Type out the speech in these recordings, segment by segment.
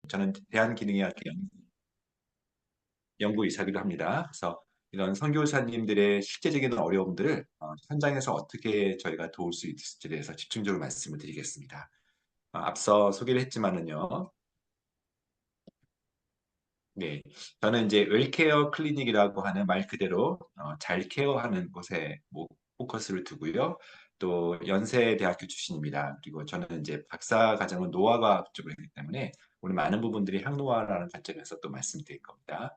저는 대한기능의학회 연구이사기도 합니다. 그래서 이런 선교사님들의 실제적인 어려움들을 현장에서 어떻게 저희가 도울 수 있을지에 대해서 집중적으로 말씀을 드리겠습니다. 앞서 소개를 했지만은요. 네, 저는 이제 웰케어 클리닉이라고 하는 말 그대로 잘 케어하는 곳에 포커스를 두고요. 또 연세대학교 출신입니다. 그리고 저는 이제 박사 과정은 노화과학 쪽으로 했기 때문에 오늘 많은 부분들이 항노화라는 관점에서 또 말씀드릴 겁니다.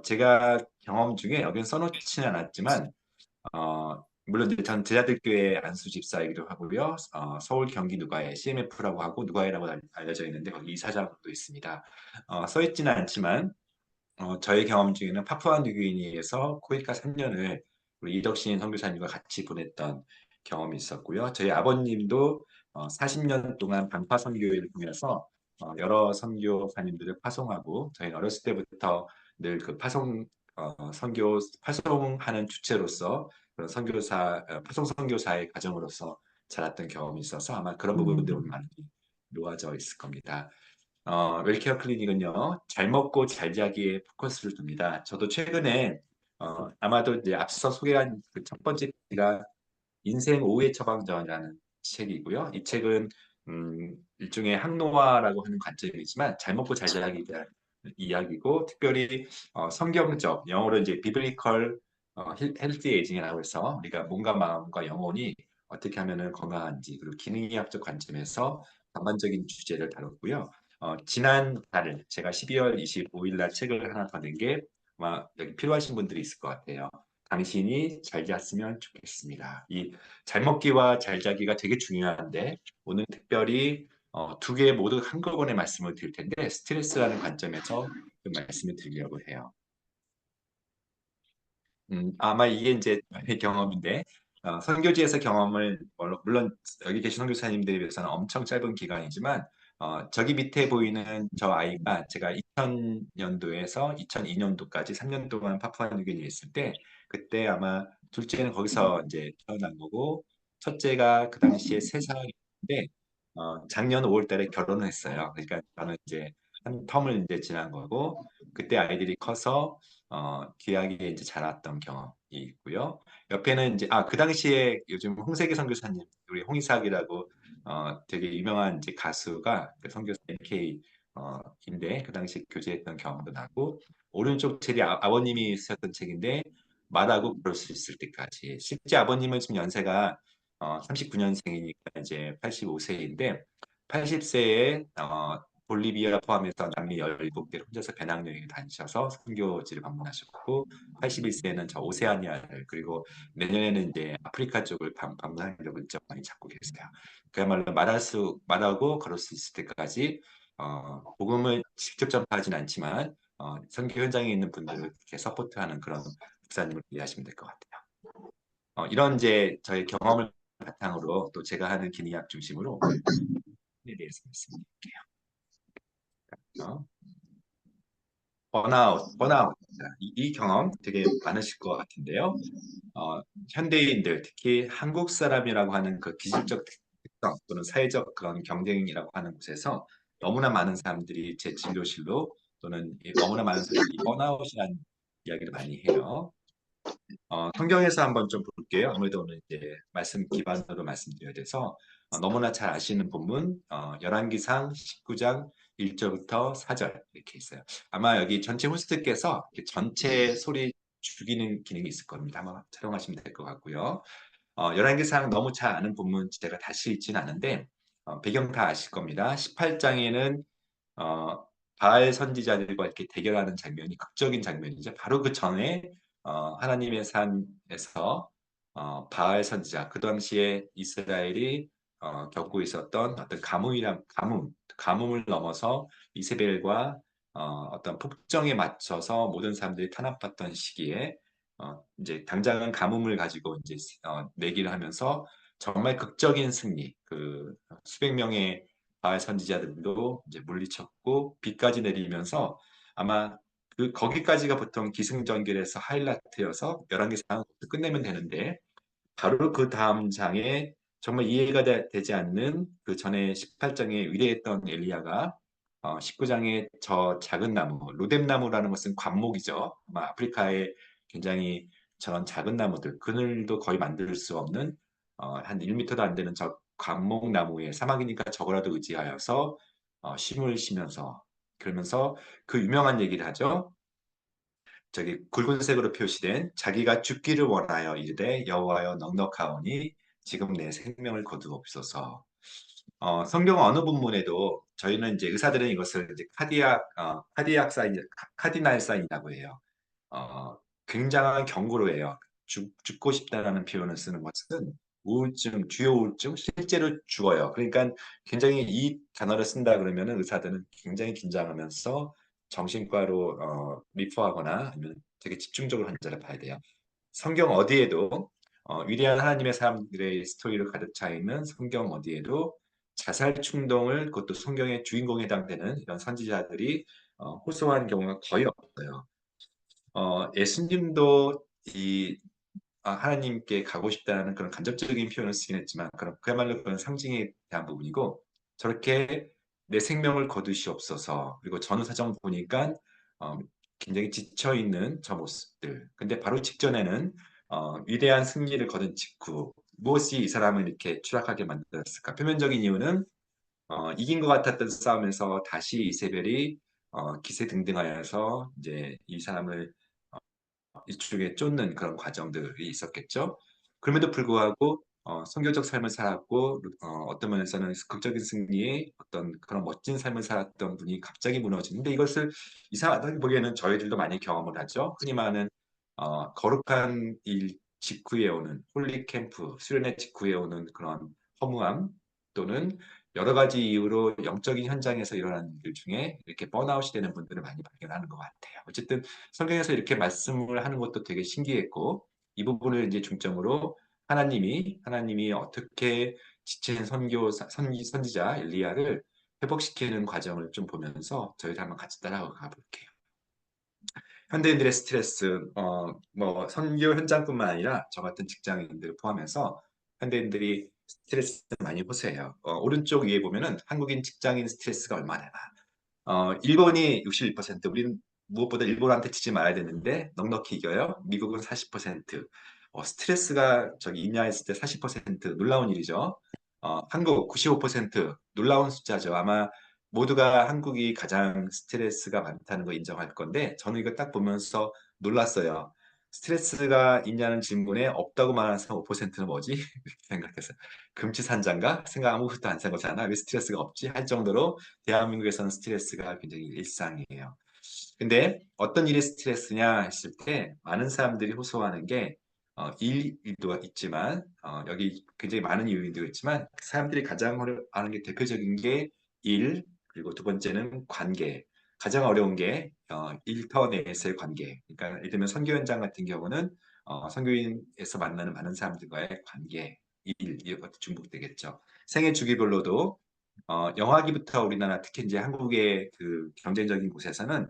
제가 경험 중에 여기는 써놓지는 않았지만 물론 이제 전 제자들교회 안수 집사이기도 하고요. 서울 경기 누가에 CMF라고 하고 누가회라고 알려져 있는데 거기 이사장도 있습니다. 써 있지는 않지만 저의 경험 중에는 파푸아뉴기니에서 코이카 3년을 우리 이덕신 선교사님과 같이 보냈던 경험이 있었고요. 저희 아버님도 40년 동안 방파 선교회를 통해서 여러 선교사님들을 파송하고 저희는 어렸을 때부터 늘 그 선교 파송하는 주체로서 그런 파송 선교사의 가정으로서 자랐던 경험이 있어서 아마 그런 부분들이 많이 놓아져 있을 겁니다. 웰케어 클리닉은요, 잘 먹고 잘 자기에 포커스를 둡니다. 저도 최근에, 아마도 이제 앞서 소개한 그 첫 번째 가 인생 5회 처방전이라는 책이고요. 이 책은, 일종의 항노화라고 하는 관점이지만, 잘 먹고 잘 자기에 대한 이야기고, 특별히, 성경적, 영어로 이제 비블리컬, 헬스 에이징이라고 해서, 우리가 몸과 마음과 영혼이 어떻게 하면은 건강한지, 그리고 기능의학적 관점에서 전반적인 주제를 다뤘고요. 지난 달 제가 12월 25일 날 책을 하나 더 낸 게 아마 여기 필요하신 분들이 있을 것 같아요. 당신이 잘 잤으면 좋겠습니다. 이 잘 먹기와 잘 자기가 되게 중요한데 오늘 특별히 두 개 모두 한꺼번에 말씀을 드릴 텐데 스트레스라는 관점에서 좀 말씀을 드리려고 해요. 아마 이게 이제 저의 경험인데 선교지에서 경험을 물론 여기 계신 선교사님들에 비해서는 엄청 짧은 기간이지만 저기 밑에 보이는 저 아이가 제가 2000년도에서 2002년도까지 3년 동안 파푸아뉴기니에 있을 때 그때 아마 둘째는 거기서 이제 태어난 거고 첫째가 그 당시에 3살인데 작년 5월 달에 결혼을 했어요. 그러니까 저는 이제 한 텀을 이제 지난 거고 그때 아이들이 커서 귀하게 이제 자랐던 경험이 있고요. 옆에는 이제 그 당시에 요즘 홍세기 선교사님 우리 홍이삭이라고 되게 유명한 이제 가수가 그 선교사 MK 인데 그 당시 교제했던 경험도 나고 오른쪽 책이 아버님이 쓰셨던 책인데 말하고 그럴 수 있을 때까지 실제 아버님은 지금 연세가 39년생이니까 이제 85세인데 80세에 볼리비아 포함해서 남미 17개를 혼자서 배낭여행을 다니셔서 선교지를 방문하셨고 81세에는 저 오세아니아를 그리고 내년에는 이제 아프리카 쪽을 방문하려고 일정 많이 잡고 계세요. 그야말로 말하고 걸을 수 있을 때까지 복음을 직접 전파하진 않지만 선교 현장에 있는 분들을 이렇게 서포트하는 그런 목사님을 이해하시면 될 것 같아요. 이런 이제 저의 경험을 바탕으로 또 제가 하는 기능학 중심으로 오늘 에 대해서 말씀드릴게요. 번아웃. 이 경험 되게 많으실 것 같은데요. 현대인들, 특히 한국 사람이라고 하는 그 기술적 특성 또는 사회적 그런 경쟁이라고 하는 곳에서 너무나 많은 사람들이 제 진료실로 또는 너무나 많은 사람들이 번아웃이라는 이야기를 많이 해요. 성경에서 한번 좀 볼게요. 아무래도 오늘 이제 말씀 기반으로 말씀드려야 돼서 너무나 잘 아시는 본문 열왕기상 19장 1절부터 4절 이렇게 있어요. 아마 여기 전체 호스트께서 이렇게 전체 소리 죽이는 기능이 있을 겁니다. 아마 촬영하시면 될 것 같고요. 열왕기상 너무 잘 아는 본문 제가 다시 읽지는 않은데 배경 다 아실 겁니다. 18장에는 바알 선지자들과 이렇게 대결하는 장면이 극적인 장면이죠. 바로 그 전에 하나님의 산에서 바알 선지자 그 당시에 이스라엘이 겪고 있었던 어떤 가뭄을 넘어서 이세벨과 어떤 폭정에 맞춰서 모든 사람들이 탄압받던 시기에 이제 당장은 가뭄을 가지고 이제 내기를 하면서 정말 극적인 승리, 그 수백 명의 바알 선지자들도 이제 물리쳤고 비까지 내리면서 아마 그 거기까지가 보통 기승전결에서 하이라이트여서 11개 상을 끝내면 되는데 바로 그 다음 장에 정말 이해가 되지 않는 그 전에 18장에 위대했던 엘리야가 19장의 저 작은 나무, 로뎀나무라는 것은 관목이죠. 아마 아프리카에 굉장히 저런 작은 나무들, 그늘도 거의 만들 수 없는 한 1m도 안 되는 저 관목나무에 사막이니까 저거라도 의지하여서 심을 시면서 그러면서 그 유명한 얘기를 하죠. 저기 굵은색으로 표시된 자기가 죽기를 원하여 이르되 여호와여 넉넉하오니 지금 내 생명을 거두옵소서. 성경 어느 본문에도 저희는 이제 의사들은 이것을 이제 카디악 사인, 카디날 사인이라고 해요. 굉장한 경고로 해요. 죽고 싶다라는 표현을 쓰는 것은 우울증, 주요 우울증, 실제로 죽어요. 그러니까 굉장히 이 단어를 쓴다 그러면은 의사들은 굉장히 긴장하면서 정신과로 리퍼하거나 아니면 되게 집중적으로 환자를 봐야 돼요. 성경 어디에도 위대한 하나님의 사람들의 스토리를 가득 차 있는 성경 어디에도 자살 충동을 그것도 성경의 주인공에 해당되는 이런 선지자들이 호소한 경우가 거의 없어요. 예수님도 하나님께 가고 싶다는 그런 간접적인 표현을 쓰긴 했지만 그야말로 그런 상징에 대한 부분이고 저렇게 내 생명을 거두시옵소서 그리고 전후사정 보니까 어, 굉장히 지쳐 있는 저 모습들 근데 바로 직전에는 위대한 승리를 거둔 직후 무엇이 이 사람을 이렇게 추락하게 만들었을까 표면적인 이유는 이긴 것 같았던 싸움에서 다시 이세벨이 기세등등하여서 이제 이 사람을 이쪽에 쫓는 그런 과정들이 있었겠죠. 그럼에도 불구하고 성교적 삶을 살았고 어떤 면에서는 극적인 승리의 어떤 그런 멋진 삶을 살았던 분이 갑자기 무너지는데 이것을 이상하게 보기에는 저희들도 많이 경험을 하죠. 흔히 말하는 거룩한 일 직후에 오는 홀리 캠프 수련회 직후에 오는 그런 허무함 또는 여러 가지 이유로 영적인 현장에서 일어나는 일 중에 이렇게 번아웃이 되는 분들을 많이 발견하는 것 같아요. 어쨌든 성경에서 이렇게 말씀을 하는 것도 되게 신기했고 이 부분을 이제 중점으로 하나님이 어떻게 지친 선지자 엘리야를 회복시키는 과정을 좀 보면서 저희도 한번 같이 따라가 볼게요. 현대인들의 스트레스, 뭐 선교 현장뿐만 아니라 저 같은 직장인들을 포함해서 현대인들이 스트레스 많이 호소해요. 오른쪽 위에 보면은 한국인 직장인 스트레스가 얼마나 일본이 61%, 우리는 무엇보다 일본한테 치지 말아야 되는데 넉넉히 이겨요. 미국은 40%. 스트레스가 저기 인야했을 때 40% 놀라운 일이죠. 한국 95% 놀라운 숫자죠. 아마 모두가 한국이 가장 스트레스가 많다는 거 인정할 건데 저는 이거 딱 보면서 놀랐어요. 스트레스가 있냐는 질문에 없다고 말하는 사람 5%는 뭐지? 이렇게 생각했어요. 금치산장가? 생각 아무것도 안 산 거잖아. 왜 스트레스가 없지? 할 정도로 대한민국에서는 스트레스가 굉장히 일상이에요. 근데 어떤 일이 스트레스냐 했을 때 많은 사람들이 호소하는 게 일도 있지만 여기 굉장히 많은 이유도 있지만 사람들이 가장 어려워하는 게 대표적인 게 일, 그리고 두 번째는 관계. 가장 어려운 게 일터 내에서의 관계. 그러니까 예를 들면 선교 현장 같은 경우는 선교인에서 만나는 많은 사람들과의 관계, 이것도 중복되겠죠. 생애 주기별로도 영화기부터 우리나라 특히 이제 한국의 그 경제적인 곳에서는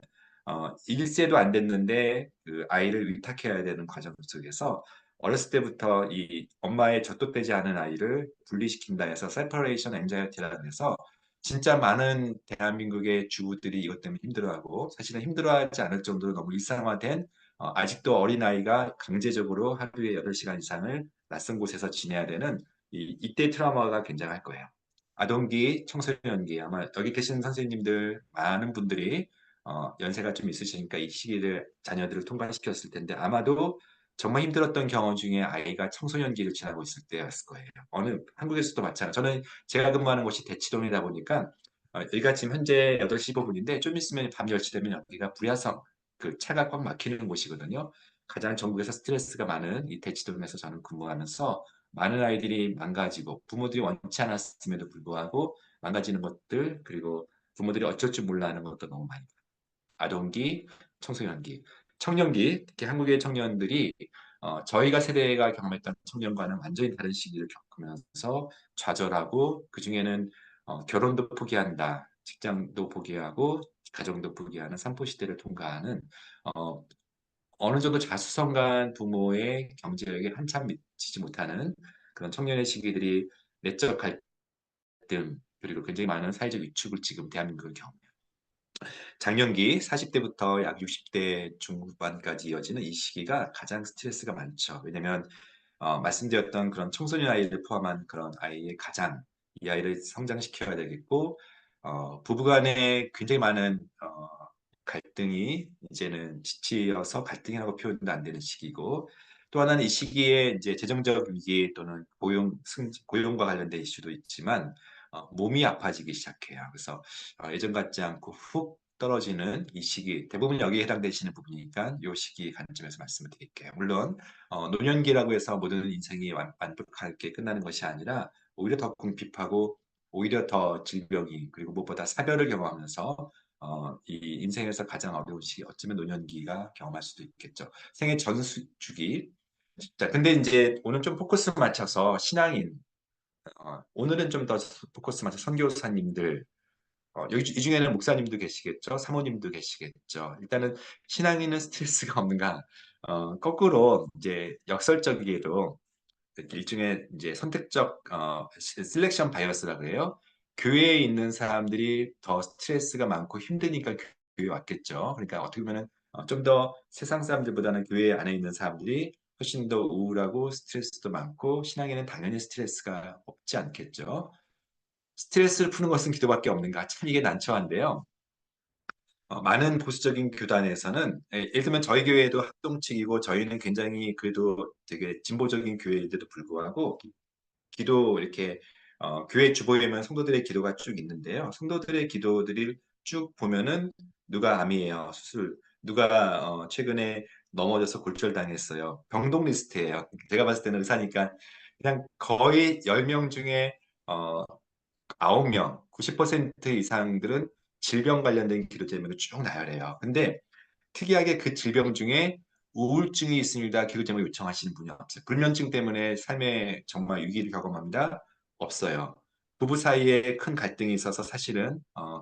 1세도 안 됐는데 그 아이를 위탁해야 되는 과정 속에서 어렸을 때부터 이 엄마의 젖도 떼지 않은 아이를 분리시킨다 해서 세퍼레이션 앵자이티라고 해서 진짜 많은 대한민국의 주부들이 이것 때문에 힘들어하고 사실은 힘들어하지 않을 정도로 너무 일상화된 아직도 어린아이가 강제적으로 하루에 8시간 이상을 낯선 곳에서 지내야 되는 이때 트라우마가 굉장할 거예요. 아동기, 청소년기 아마 여기 계신 선생님들 많은 분들이 연세가 좀 있으시니까 이 시기를 자녀들을 통과시켰을 텐데 아마도 정말 힘들었던 경험 중에 아이가 청소년기를 지나고 있을 때였을 거예요. 어느 한국에서도 마찬가지. 저는 제가 근무하는 곳이 대치동이다 보니까 여기가 지금 현재 8시 15분인데 좀 있으면 밤 10시 되면 여기가 불야성 그 차가 꽉 막히는 곳이거든요. 가장 전국에서 스트레스가 많은 이 대치동에서 저는 근무하면서 많은 아이들이 망가지고 부모들이 원치 않았음에도 불구하고 망가지는 것들 그리고 부모들이 어쩔 줄 몰라 하는 것도 너무 많이 봐요. 아동기, 청소년기, 청년기 특히 한국의 청년들이 저희가 세대가 경험했던 청년과는 완전히 다른 시기를 겪으면서 좌절하고 그중에는 결혼도 포기한다, 직장도 포기하고 가정도 포기하는 삼포시대를 통과하는 어, 어느 정도 자수성가한 부모의 경제력에 한참 미치지 못하는 그런 청년의 시기들이 내적 갈등 그리고 굉장히 많은 사회적 위축을 지금 대한민국을 경험해요. 장년기 40대부터 약 60대 중반까지 이어지는 이 시기가 가장 스트레스가 많죠. 왜냐면 말씀드렸던 그런 청소년 아이를 포함한 그런 아이의 가장 이 아이를 성장시켜야 되겠고 부부간에 굉장히 많은 갈등이 이제는 지치어서 갈등이라고 표현도 안 되는 시기고 또 하나는 이 시기에 이제 재정적 위기 또는 고용과 관련된 이슈도 있지만 몸이 아파지기 시작해요. 그래서 예전 같지 않고 훅 떨어지는 이 시기 대부분 여기에 해당되시는 부분이니까 이 시기 관점에서 말씀을 드릴게요. 물론 노년기라고 해서 모든 인생이 완벽하게 끝나는 것이 아니라 오히려 더 궁핍하고 오히려 더 질병이 그리고 무엇보다 사별을 경험하면서 이 인생에서 가장 어려운 시기 어쩌면 노년기가 경험할 수도 있겠죠. 생애 전 주기. 자, 근데 이제 오늘 좀 포커스 맞춰서 신앙인 오늘은 좀 더 포커스 맞춰 선교사님들 이 중에는 목사님도 계시겠죠, 사모님도 계시겠죠. 일단은 신앙인은 스트레스가 없는가? 거꾸로 이제 역설적이게도 일종의 이제 선택적 셀렉션 바이어스라고 해요. 교회에 있는 사람들이 더 스트레스가 많고 힘드니까 교회에 왔겠죠. 그러니까 어떻게 보면은 좀 더 세상 사람들보다는 교회 안에 있는 사람들이 훨씬 더 우울하고 스트레스도 많고 신앙에는 당연히 스트레스가 없지 않겠죠. 스트레스를 푸는 것은 기도밖에 없는가? 참 이게 난처한데요. 많은 보수적인 교단에서는 예를 들면 저희 교회도 합동측이고 저희는 굉장히 그래도 되게 진보적인 교회인데도 불구하고 기도 이렇게 교회 주보에만 성도들의 기도가 쭉 있는데요. 성도들의 기도들을 쭉 보면은 누가 암이에요, 수술, 누가 최근에 넘어져서 골절당했어요. 병동 리스트예요. 제가 봤을 때는 의사니까 그냥 거의 10명 중에 어, 9명, 90% 이상들은 질병 관련된 기도 제목을 쭉 나열해요. 근데 특이하게 그 질병 중에 우울증이 있습니다. 기도 제목 요청하시는 분이 없어요. 불면증 때문에 삶에 정말 위기를 경험합니다. 없어요. 부부 사이에 큰 갈등이 있어서 사실은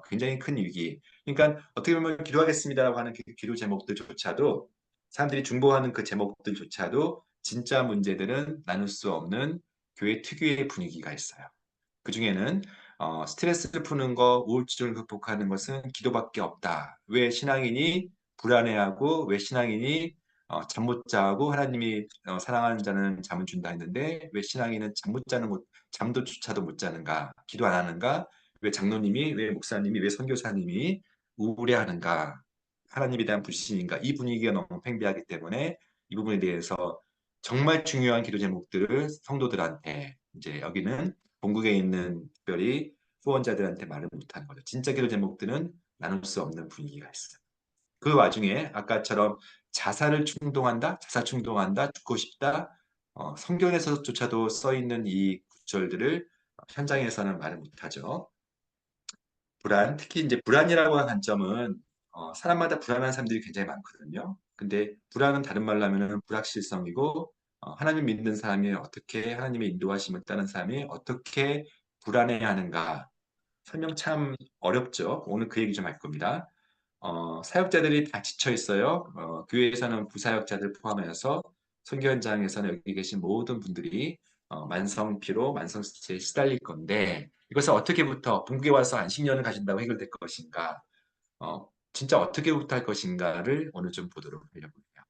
굉장히 큰 위기. 그러니까 어떻게 보면 기도하겠습니다라고 하는 그 기도 제목들조차도 사람들이 중보하는 그 제목들조차도 진짜 문제들은 나눌 수 없는 교회 특유의 분위기가 있어요. 그중에는 스트레스를 푸는 거, 우울증을 극복하는 것은 기도밖에 없다. 왜 신앙인이 불안해하고 왜 신앙인이 잠 못 자고 하나님이 사랑하는 자는 잠을 준다 했는데 왜 신앙인은 잠 못 자는 것, 잠도조차도 못 자는가? 기도 안 하는가? 왜 장로님이, 왜 목사님이, 왜 선교사님이 우울해하는가? 하나님에 대한 불신인가? 이 분위기가 너무 팽배하기 때문에 이 부분에 대해서 정말 중요한 기도 제목들을 성도들한테 이제 여기는 본국에 있는 특별히 후원자들한테 말을 못하는 거죠. 진짜 기도 제목들은 나눌 수 없는 분위기가 있어요. 그 와중에 아까처럼 자살을 충동한다, 자살 충동한다, 죽고 싶다, 성경에서조차도 써 있는 이 구절들을 현장에서는 말을 못하죠. 불안, 특히 이제 불안이라고 하는 관점은 사람마다 불안한 사람들이 굉장히 많거든요. 근데 불안은 다른 말로 하면은 불확실성이고 하나님 믿는 사람이 어떻게 하나님의 인도하심을 따른 사람이 어떻게 불안해야 하는가 설명 참 어렵죠. 오늘 그 얘기 좀 할 겁니다. 사역자들이 다 지쳐 있어요. 교회에서는 부사역자들 포함해서 선교 현장에서는 여기 계신 모든 분들이 만성 피로, 만성 스트레스에 시달릴 건데 이것을 어떻게부터 본국에 와서 안식년을 가진다고 해결될 것인가? 진짜 어떻게부터 할 것인가를 오늘 좀 보도록 하려고 해요.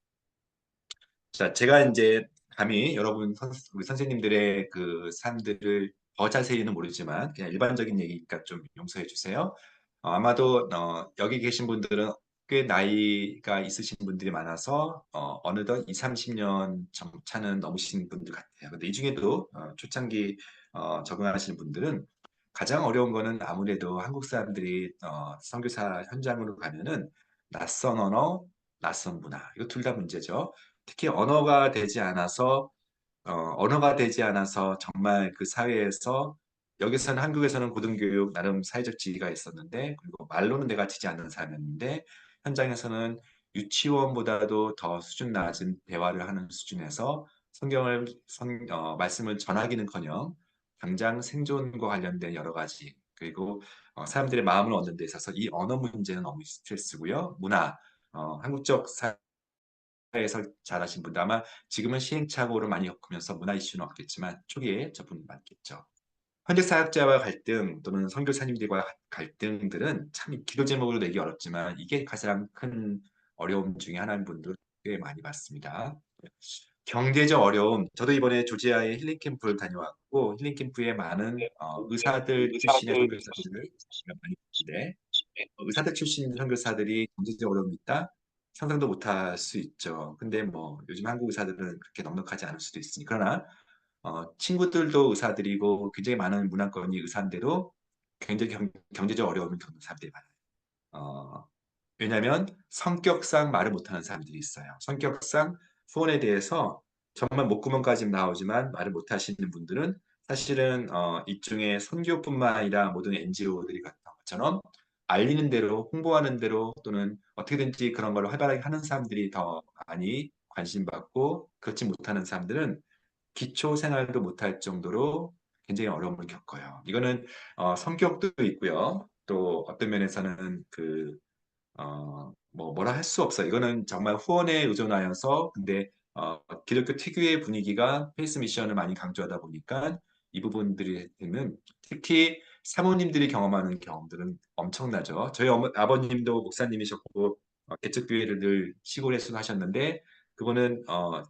자, 제가 이제 감히 여러분 우리 선생님들의 그 삶들을 더 자세히는 모르지만 그냥 일반적인 얘기니까 좀 용서해 주세요. 아마도 여기 계신 분들은 꽤 나이가 있으신 분들이 많아서 어느덧 2, 30년 차는 넘으신 분들 같아요. 근데 이 중에도 초창기 적응하시는 분들은 가장 어려운 거는 아무래도 한국 사람들이 선교사 현장으로 가면은 낯선 언어, 낯선 문화 이거 둘 다 문제죠. 특히 언어가 되지 않아서 정말 그 사회에서 여기서는 한국에서는 고등교육 나름 사회적 지위가 있었는데 그리고 말로는 내가 지지 않는 사람이었는데 현장에서는 유치원보다도 더 수준 낮은 대화를 하는 수준에서 말씀을 전하기는커녕 당장 생존과 관련된 여러 가지 그리고 사람들의 마음을 얻는 데 있어서 이 언어 문제는 너무 스트레스고요. 문화, 한국적 사회에서 자라신 분들 아마 지금은 시행착오를 많이 겪으면서 문화 이슈는 없겠지만 초기에 저분이 많겠죠. 현대사역자와 갈등 또는 선교사님들과 갈등들은 참 기도 제목으로 내기 어렵지만 이게 가장 큰 어려움 중에 하나인 분들 꽤 많이 봤습니다. 경제적 어려움. 저도 이번에 조지아에 힐링 캠프를 다녀왔고 힐링 캠프에 많은 의사들 출신의 선교사들을 많이 봤는데 의사들 출신 선교사들이 경제적 어려움이 있다? 상상도 못할 수 있죠. 근데 뭐 요즘 한국 의사들은 그렇게 넉넉하지 않을 수도 있으니 그러나 친구들도 의사들이고 굉장히 많은 문화권이 의사인데도 굉장히 경제적 어려움을 겪는 사람들이 많아요. 어, 왜냐하면 성격상 말을 못하는 사람들이 있어요. 성격상 후원에 대해서 정말 목구멍까지 나오지만 말을 못하시는 분들은 사실은 일종의 선교뿐만 아니라 모든 NGO들이 같은 것처럼 알리는 대로 홍보하는 대로 또는 어떻게든지 그런 걸 활발하게 하는 사람들이 더 많이 관심 받고 그렇지 못하는 사람들은 기초 생활도 못할 정도로 굉장히 어려움을 겪어요. 이거는 성격도 있고요. 또 어떤 면에서는 뭐라 할 수 없어요. 이거는 정말 후원에 의존하여서 근데 기독교 특유의 분위기가 페이스 미션을 많이 강조하다 보니까 이 부분들이 특히 사모님들이 경험하는 경험들은 엄청나죠. 저희 아버님도 목사님이셨고 개척교회를 늘 시골에서 하셨는데 그분은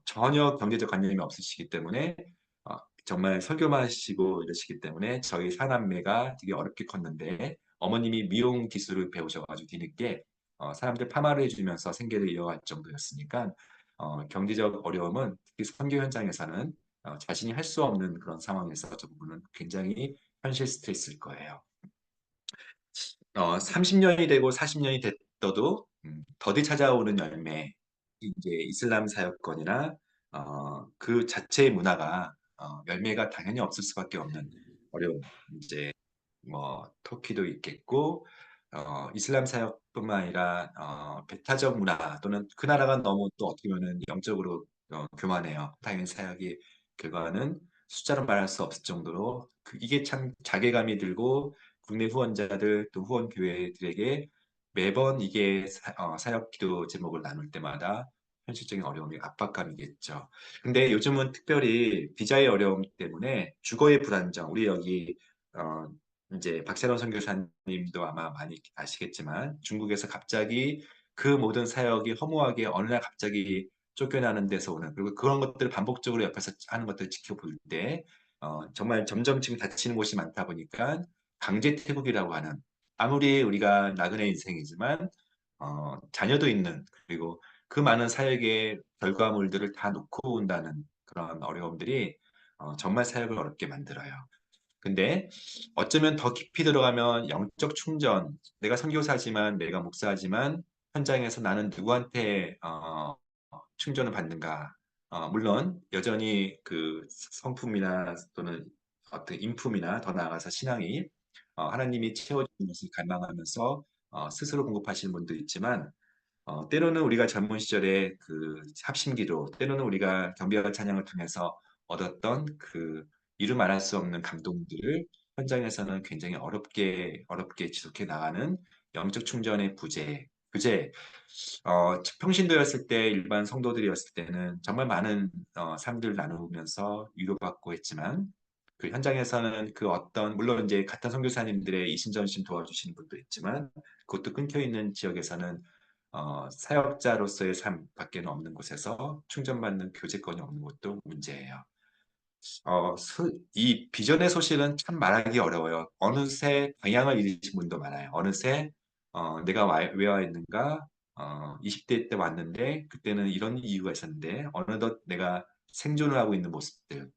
전혀 경제적 관념이 없으시기 때문에 어, 정말 설교만 하시고 이러시기 때문에 저희 사남매가 되게 어렵게 컸는데 어머님이 미용 기술을 배우셔가지고 뒤늦게 사람들 파마를 해주면서 생계를 이어갈 정도였으니까 경제적 어려움은 특히 선교 현장에서는 자신이 할 수 없는 그런 상황에서 저 부분은 굉장히 현실 스트레스일 거예요. 30년이 되고 40년이 됐어도 더디 찾아오는 열매, 이제 이슬람 사역권이나 그 자체의 문화가 열매가 당연히 없을 수밖에 없는 어려움. 이제 뭐 터키도 있겠고 이슬람 사역뿐만 아니라 배타적 문화 또는 그 나라가 너무 또 어떻게 보면 영적으로 교만해요. 당연히 사역의 결과는 숫자로 말할 수 없을 정도로 이게 참 자괴감이 들고 국내 후원자들 또 후원 교회들에게 매번 이게 사역 기도 제목을 나눌 때마다 현실적인 어려움이 압박감이겠죠. 근데 요즘은 특별히 비자의 어려움 때문에 주거의 불안정, 우리 여기 어, 이제 박세론 선교사님도 아마 많이 아시겠지만 중국에서 갑자기 그 모든 사역이 허무하게 어느 날 갑자기 쫓겨나는 데서 오는 그리고 그런 것들을 반복적으로 옆에서 하는 것들을 지켜볼 때 정말 점점 지금 다치는 곳이 많다 보니까 강제 태국이라고 하는 아무리 우리가 나그네 인생이지만 자녀도 있는 그리고 그 많은 사역의 결과물들을 다 놓고 온다는 그런 어려움들이 정말 사역을 어렵게 만들어요. 근데 어쩌면 더 깊이 들어가면 영적 충전, 내가 선교사지만 내가 목사지만 현장에서 나는 누구한테 충전을 받는가? 물론 여전히 그 성품이나 또는 어떤 인품이나 더 나아가서 신앙이 하나님이 채워주는 것을 갈망하면서 스스로 공급하시는 분도 있지만 때로는 우리가 젊은 시절에 그 합심기도, 때로는 우리가 경배와 찬양을 통해서 얻었던 그 이루 말할 수 없는 감동들을 현장에서는 굉장히 어렵게 지속해 나가는 영적 충전의 부재, 평신도였을 때 일반 성도들이었을 때는 정말 많은 삶들을 나누면서 위로받고 했지만 그 현장에서는 그 어떤 물론 이제 같은 선교사님들의 이심전심 도와주시는 분도 있지만 그것도 끊겨 있는 지역에서는 사역자로서의 삶밖에 없는 곳에서 충전받는 교제권이 없는 것도 문제예요. 이 비전의 소실은 참 말하기 어려워요. 어느새 방향을 잃으신 분도 많아요. 어느새 내가 왜 와 있는가? 20대 때 왔는데 그때는 이런 이유가 있었는데 어느덧 내가 생존을 하고 있는 모습들.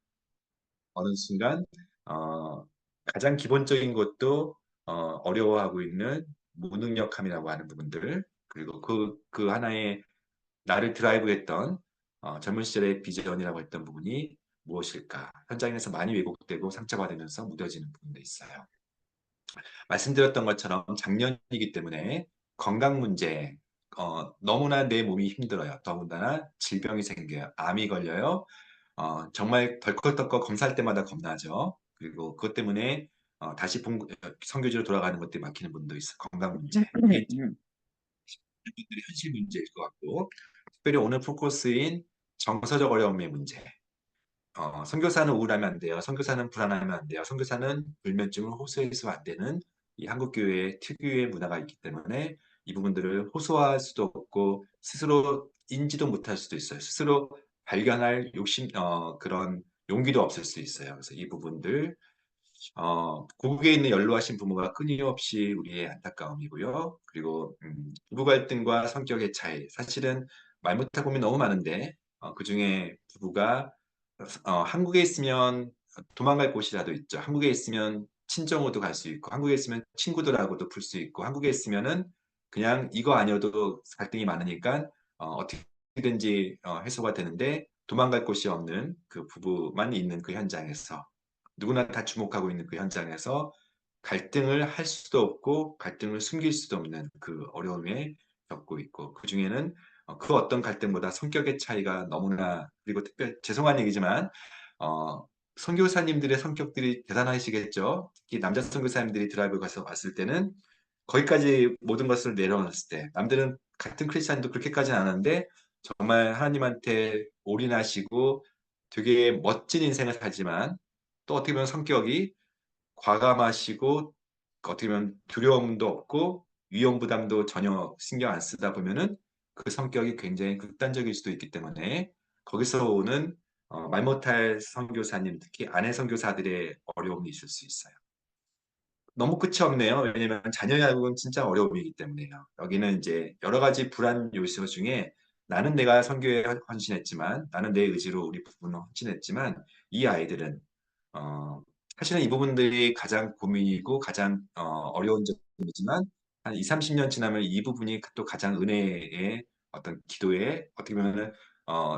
어느 순간 어, 가장 기본적인 것도 어려워하고 있는 무능력함이라고 하는 부분들 그리고 그 하나의 나를 드라이브했던 젊은 시절의 비전이라고 했던 부분이 무엇일까? 현장에서 많이 왜곡되고 상처받으면서 무뎌지는 부분도 있어요. 말씀드렸던 것처럼 작년이기 때문에 건강 문제, 너무나 내 몸이 힘들어요. 더군다나 질병이 생겨요. 암이 걸려요. 정말 덜컥덜컥 검사할 때마다 겁나죠. 그리고 그것 때문에 다시 선교지로 돌아가는 것들이 막히는 분도 있어요. 건강 문제. 이게 분들의 현실 문제일 것 같고, 특별히 오늘 포커스인 정서적 어려움의 문제. 선교사는 우울하면 안 돼요. 선교사는 불안하면 안 돼요. 선교사는 불면증을 호소해서 안 되는 이 한국 교회의 특유의 문화가 있기 때문에 이 부분들을 호소할 수도 없고 스스로 인지도 못할 수도 있어요. 스스로 발견할 그런 용기도 없을 수 있어요. 그래서 이 부분들 고국에 있는 연로하신 부모가 끊임없이 우리의 안타까움이고요. 그리고 부부 갈등과 성격의 차이. 사실은 말 못할 고민 너무 많은데 그중에 부부가 한국에 있으면 도망갈 곳이라도 있죠. 한국에 있으면 친정으로도 갈 수 있고, 한국에 있으면 친구들하고도 풀 수 있고, 한국에 있으면은 그냥 이거 아니어도 갈등이 많으니까 어떻게든지 해소가 되는데 도망갈 곳이 없는 그 부부만 있는 그 현장에서 누구나 다 주목하고 있는 그 현장에서 갈등을 할 수도 없고 갈등을 숨길 수도 없는 그 어려움에 겪고 있고 그 중에는 그 어떤 갈등보다 성격의 차이가 너무나 그리고 특별 죄송한 얘기지만 선교사님들의 성격들이 대단하시겠죠. 특히 남자 선교사님들이 드라이브 가서 왔을 때는 거기까지 모든 것을 내려놨을 때 남들은 같은 크리스찬도 그렇게까지는 안 하는데 정말 하나님한테 올인하시고 되게 멋진 인생을 살지만 또 어떻게 보면 성격이 과감하시고 어떻게 보면 두려움도 없고 위험 부담도 전혀 신경 안 쓰다 보면은 그 성격이 굉장히 극단적일 수도 있기 때문에 거기서 오는 말 못할 선교사님 특히 아내 선교사들의 어려움이 있을 수 있어요. 너무 끝이 없네요. 왜냐면 자녀 양육은 진짜 어려움이기 때문에요. 여기는 이제 여러 가지 불안 요소 중에 나는 내가 선교에 헌신했지만 나는 내 의지로 우리 부부는 헌신했지만 이 아이들은 어, 사실은 이 부분들이 가장 고민이고 가장 어려운 점이지만 한 2, 30년 지나면 이 부분이 또 가장 은혜의 어떤 기도에 어떻게 보면은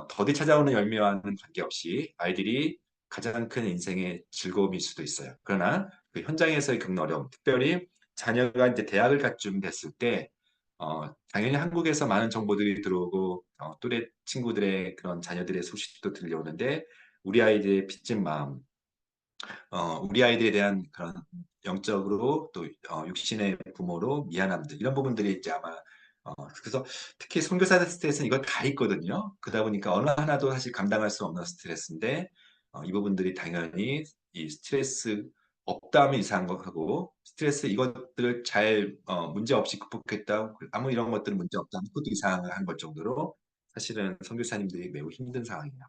더디 찾아오는 열매와는 관계없이 아이들이 가장 큰 인생의 즐거움일 수도 있어요. 그러나 그 현장에서의 겪는 어려움, 특별히 자녀가 이제 대학을 갈 쯤 됐을 때 당연히 한국에서 많은 정보들이 들어오고 또래 친구들의 그런 자녀들의 소식도 들려오는데 우리 아이들의 빚진 마음, 우리 아이들에 대한 그런 영적으로 또 육신의 부모로 미안함들 이런 부분들이 이제 아마 그래서 특히 선교사들 스트레스는 이거 다 있거든요. 그러다 보니까 어느 하나도 사실 감당할 수 없는 스트레스인데 이 부분들이 당연히 이 스트레스 없다 하면 이상한 거하고 스트레스 이것들을 잘 문제 없이 극복했다 아무 이런 것들은 문제 없다 하면 그것도 이상한 걸 정도로 사실은 선교사님들이 매우 힘든 상황이에요.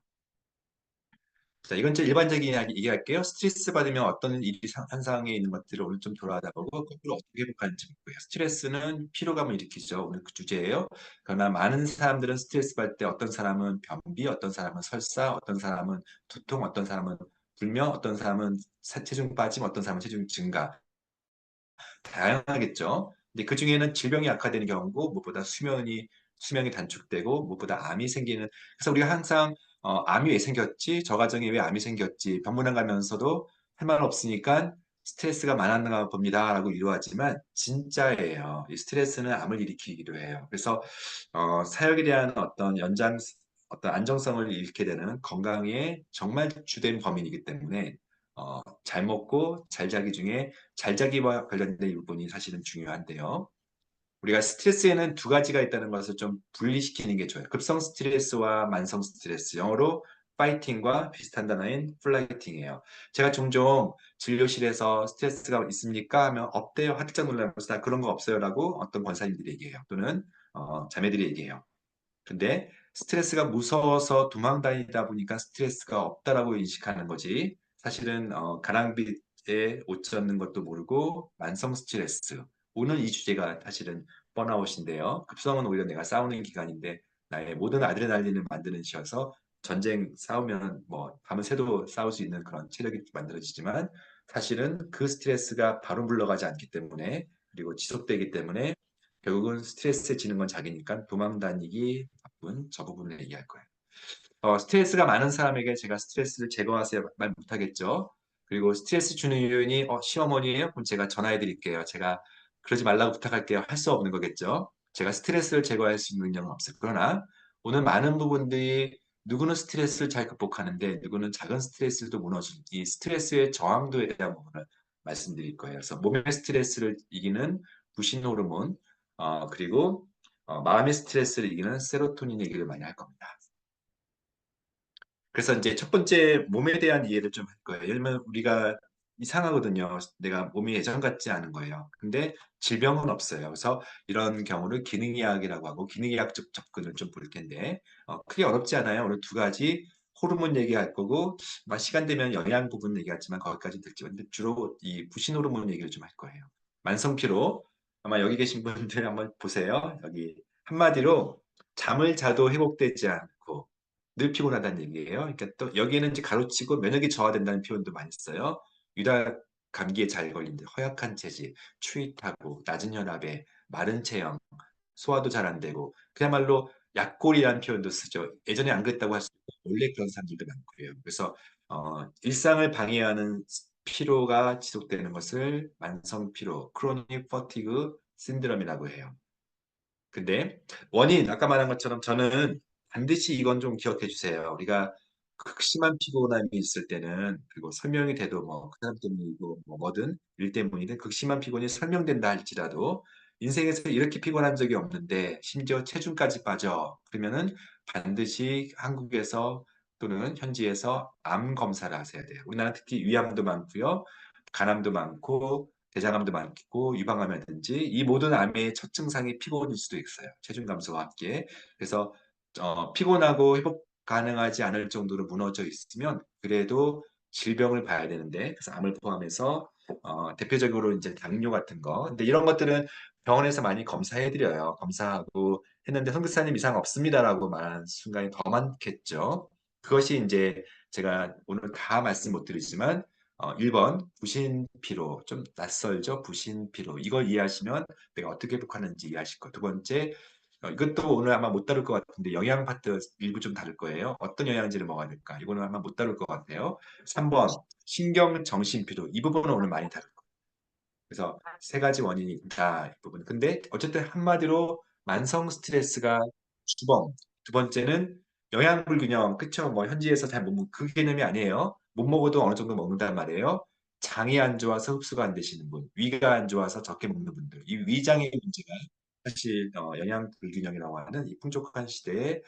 자, 이건 제 일반적인 이야기 얘기할게요. 스트레스 받으면 어떤 일이 현상에 있는 것들을 오늘 좀 돌아다 보고 거꾸로 어떻게 회복하는지 볼게요. 스트레스는 피로감을 일으키죠. 오늘 그 주제예요. 그러나 많은 사람들은 스트레스 받을 때 어떤 사람은 변비, 어떤 사람은 설사, 어떤 사람은 두통, 어떤 사람은 불면, 어떤 사람은 체중 빠짐, 어떤 사람은 체중 증가. 다양하겠죠. 근데 그 중에는 질병이 악화되는 경우고 무엇보다 수명이 단축되고 무엇보다 암이 생기는 그래서 우리가 항상 암이 왜 생겼지? 저 가정에 왜 암이 생겼지? 병문안 가면서도 할 말 없으니까 스트레스가 많았나 봅니다라고 위로하지만 진짜예요. 이 스트레스는 암을 일으키기도 해요. 그래서 사역에 대한 어떤 안정성을 잃게 되는 건강에 정말 주된 범인이기 때문에 잘 먹고 잘 자기 중에 잘 자기와 관련된 부분이 사실은 중요한데요. 우리가 스트레스에는 두 가지가 있다는 것을 좀 분리시키는 게 좋아요. 급성 스트레스와 만성 스트레스. 영어로 파이팅과 비슷한 단어인 플라이팅이에요. 제가 종종 진료실에서 스트레스가 있습니까? 하면 없대요. 화들짝 놀라면서 나 그런 거 없어요라고 어떤 권사님들이 얘기해요. 또는 자매들이 얘기해요. 근데 스트레스가 무서워서 도망 다니다 보니까 스트레스가 없다라고 인식하는 거지. 사실은 가랑비에 옷 젖는 것도 모르고 만성 스트레스. 오늘 이 주제가 사실은 번아웃인데요. 급성은 오히려 내가 싸우는 기간인데 나의 모든 아드레날린을 만드는 시여서 전쟁 싸우면 뭐 밤을 새도 싸울 수 있는 그런 체력이 만들어지지만 사실은 그 스트레스가 바로 물러가지 않기 때문에 그리고 지속되기 때문에 결국은 스트레스에 지는 건 자기니까 도망 다니기 바쁜 저 부분을 얘기할 거예요. 스트레스가 많은 사람에게 제가 스트레스를 제거하세요 말 못하겠죠. 그리고 스트레스 주는 요인이 시어머니예요? 그럼 제가 전화해 드릴게요. 제가 그러지 말라고 부탁할게요. 할 수 없는 거겠죠. 제가 스트레스를 제거할 수 있는 능력은 없어요. 그러나 오늘 많은 부분들이 누구는 스트레스를 잘 극복하는데 누구는 작은 스트레스도 무너지는 이 스트레스의 저항도에 대한 부분을 말씀드릴 거예요. 그래서 몸의 스트레스를 이기는 부신 호르몬 그리고 마음의 스트레스를 이기는 세로토닌 얘기를 많이 할 겁니다. 그래서 이제 첫 번째 몸에 대한 이해를 좀 할 거예요. 예를 들면 우리가 이상하거든요. 내가 몸이 예전 같지 않은 거예요. 근데 질병은 없어요. 그래서 이런 경우를 기능의학이라고 하고 기능의학적 접근을 좀 볼 텐데 크게 어렵지 않아요. 오늘 두 가지 호르몬 얘기할 거고 시간 되면 영양 부분 얘기하지만 거기까지 듣지만 근데 주로 이 부신 호르몬 얘기를 좀 할 거예요. 만성 피로 아마 여기 계신 분들 한번 보세요. 여기 한마디로 잠을 자도 회복되지 않고 늘 피곤하다는 얘기예요. 그러니까 또 여기에는 이제 가로치고 면역이 저하된다는 표현도 많이 써요. 유달 감기에 잘 걸린다. 허약한 체질, 추위 타고, 낮은 혈압에, 마른 체형, 소화도 잘 안 되고, 그야말로 약골이라는 표현도 쓰죠. 예전에 안 그랬다고 할 수 있고, 원래 그런 사람들도 많고요. 그래서 일상을 방해하는 피로가 지속되는 것을 만성 피로, 크로닉 퍼티그 신드롬이라고 해요. 근데 원인 아까 말한 것처럼 저는 반드시 이건 좀 기억해 주세요. 우리가 극심한 피곤함이 있을 때는 그리고 설명이 돼도 뭐 그 사람 때문이고 뭐 뭐든 일 때문이든 극심한 피곤이 설명된다 할지라도 인생에서 이렇게 피곤한 적이 없는데 심지어 체중까지 빠져 그러면은 반드시 한국에서 또는 현지에서 암 검사를 하셔야 돼요. 우리나라 특히 위암도 많고요. 간암도 많고 대장암도 많고 유방암이라든지 이 모든 암의 첫 증상이 피곤일 수도 있어요. 체중 감소와 함께. 그래서 피곤하고 회복 가능하지 않을 정도로 무너져 있으면 그래도 질병을 봐야 되는데 그래서 암을 포함해서 대표적으로 이제 당뇨 같은 거. 근데 이런 것들은 병원에서 많이 검사해드려요. 검사하고 했는데 선교사님 이상 없습니다라고 말하는 순간이 더 많겠죠. 그것이 이제 제가 오늘 다 말씀 못 드리지만 1번 부신피로 좀 낯설죠. 부신피로 이걸 이해하시면 내가 어떻게 회복하는지 이해하실 거. 두 번째 이것도 오늘 아마 못 다룰 것 같은데 영양 파트 일부 좀 다룰 거예요. 어떤 영양제를 먹어야 될까? 이거는 아마 못 다룰 것 같아요. 3번 신경 정신피로 이 부분은 오늘 많이 다룰 거예요. 그래서 세 가지 원인이 있다 이 부분. 근데 어쨌든 한마디로 만성 스트레스가 주범. 두 번째는 영양 불균형. 그쵸? 뭐 현지에서 잘 못 먹, 그 개념이 아니에요. 못 먹어도 어느 정도 먹는단 말이에요. 장이 안 좋아서 흡수가 안 되시는 분, 위가 안 좋아서 적게 먹는 분들, 이 위장의 문제가 사실 영양 불균형이라고 하는 이 풍족한 시대에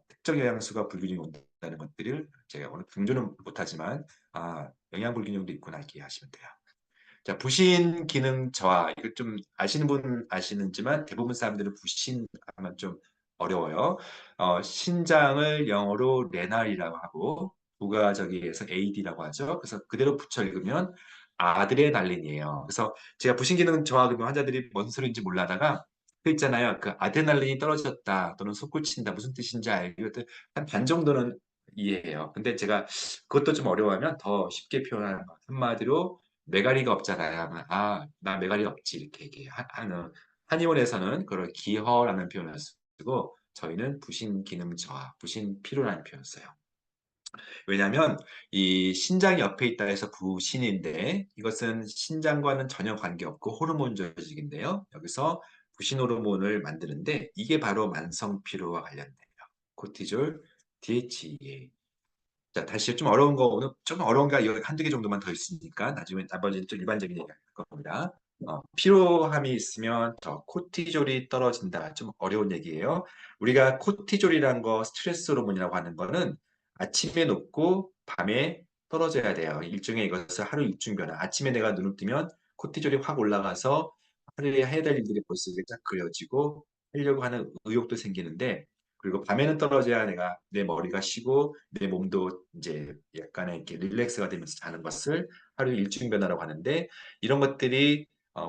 특정 영양소가 불균형이 온다는 것들을 제가 오늘 강조는 못하지만 영양 불균형도 있구나 이렇게 이해하시면 돼요. 자, 부신 기능 저하. 이거 좀 아시는 분 아시는지만 대부분 사람들은 부신 하면 좀 어려워요. 신장을 영어로 레날이라고 하고 부가적이에서 AD라고 하죠. 그래서 그대로 붙여 읽으면 아드레날린이에요. 그래서 제가 부신 기능 저하 그러면 환자들이 뭔 소리인지 몰라다가 그 있잖아요. 그 아드레날린이 떨어졌다 또는 솟구친다 무슨 뜻인지 알고 한 반 정도는 이해해요. 근데 제가 그것도 좀 어려워하면 더 쉽게 표현하는 거. 한마디로 메가리가 없잖아요. 하면 나 메가리 없지 이렇게 얘기해요. 한의원에서는 그걸 기허라는 표현을 쓰고 저희는 부신 기능 저하, 부신 피로라는 표현을 써요. 왜냐하면 이 신장이 옆에 있다 해서 부신인데 이것은 신장과는 전혀 관계없고 호르몬 조직인데요. 여기서 부신 호르몬을 만드는데 이게 바로 만성 피로와 관련돼요. 코티졸, DHEA. 자, 다시 좀 어려운 거, 오늘 좀 어려운 게 한두 개 정도만 더 있으니까 나중에 나머지는 좀 일반적인 얘기 할 겁니다. 피로함이 있으면 더 코티졸이 떨어진다. 좀 어려운 얘기예요. 우리가 코티졸이란 거 스트레스 호르몬이라고 하는 거는 아침에 높고 밤에 떨어져야 돼요. 일종의 이것을 하루 일중 변화. 아침에 내가 눈을 뜨면 코티졸이 확 올라가서 하루에 해야 될 일들이 벌써 이렇게 쫙 그려지고 하려고 하는 의욕도 생기는데 그리고 밤에는 떨어져야 내가 내 머리가 쉬고 내 몸도 이제 약간의 이렇게 릴렉스가 되면서 자는 것을 하루 일중 변화라고 하는데 이런 것들이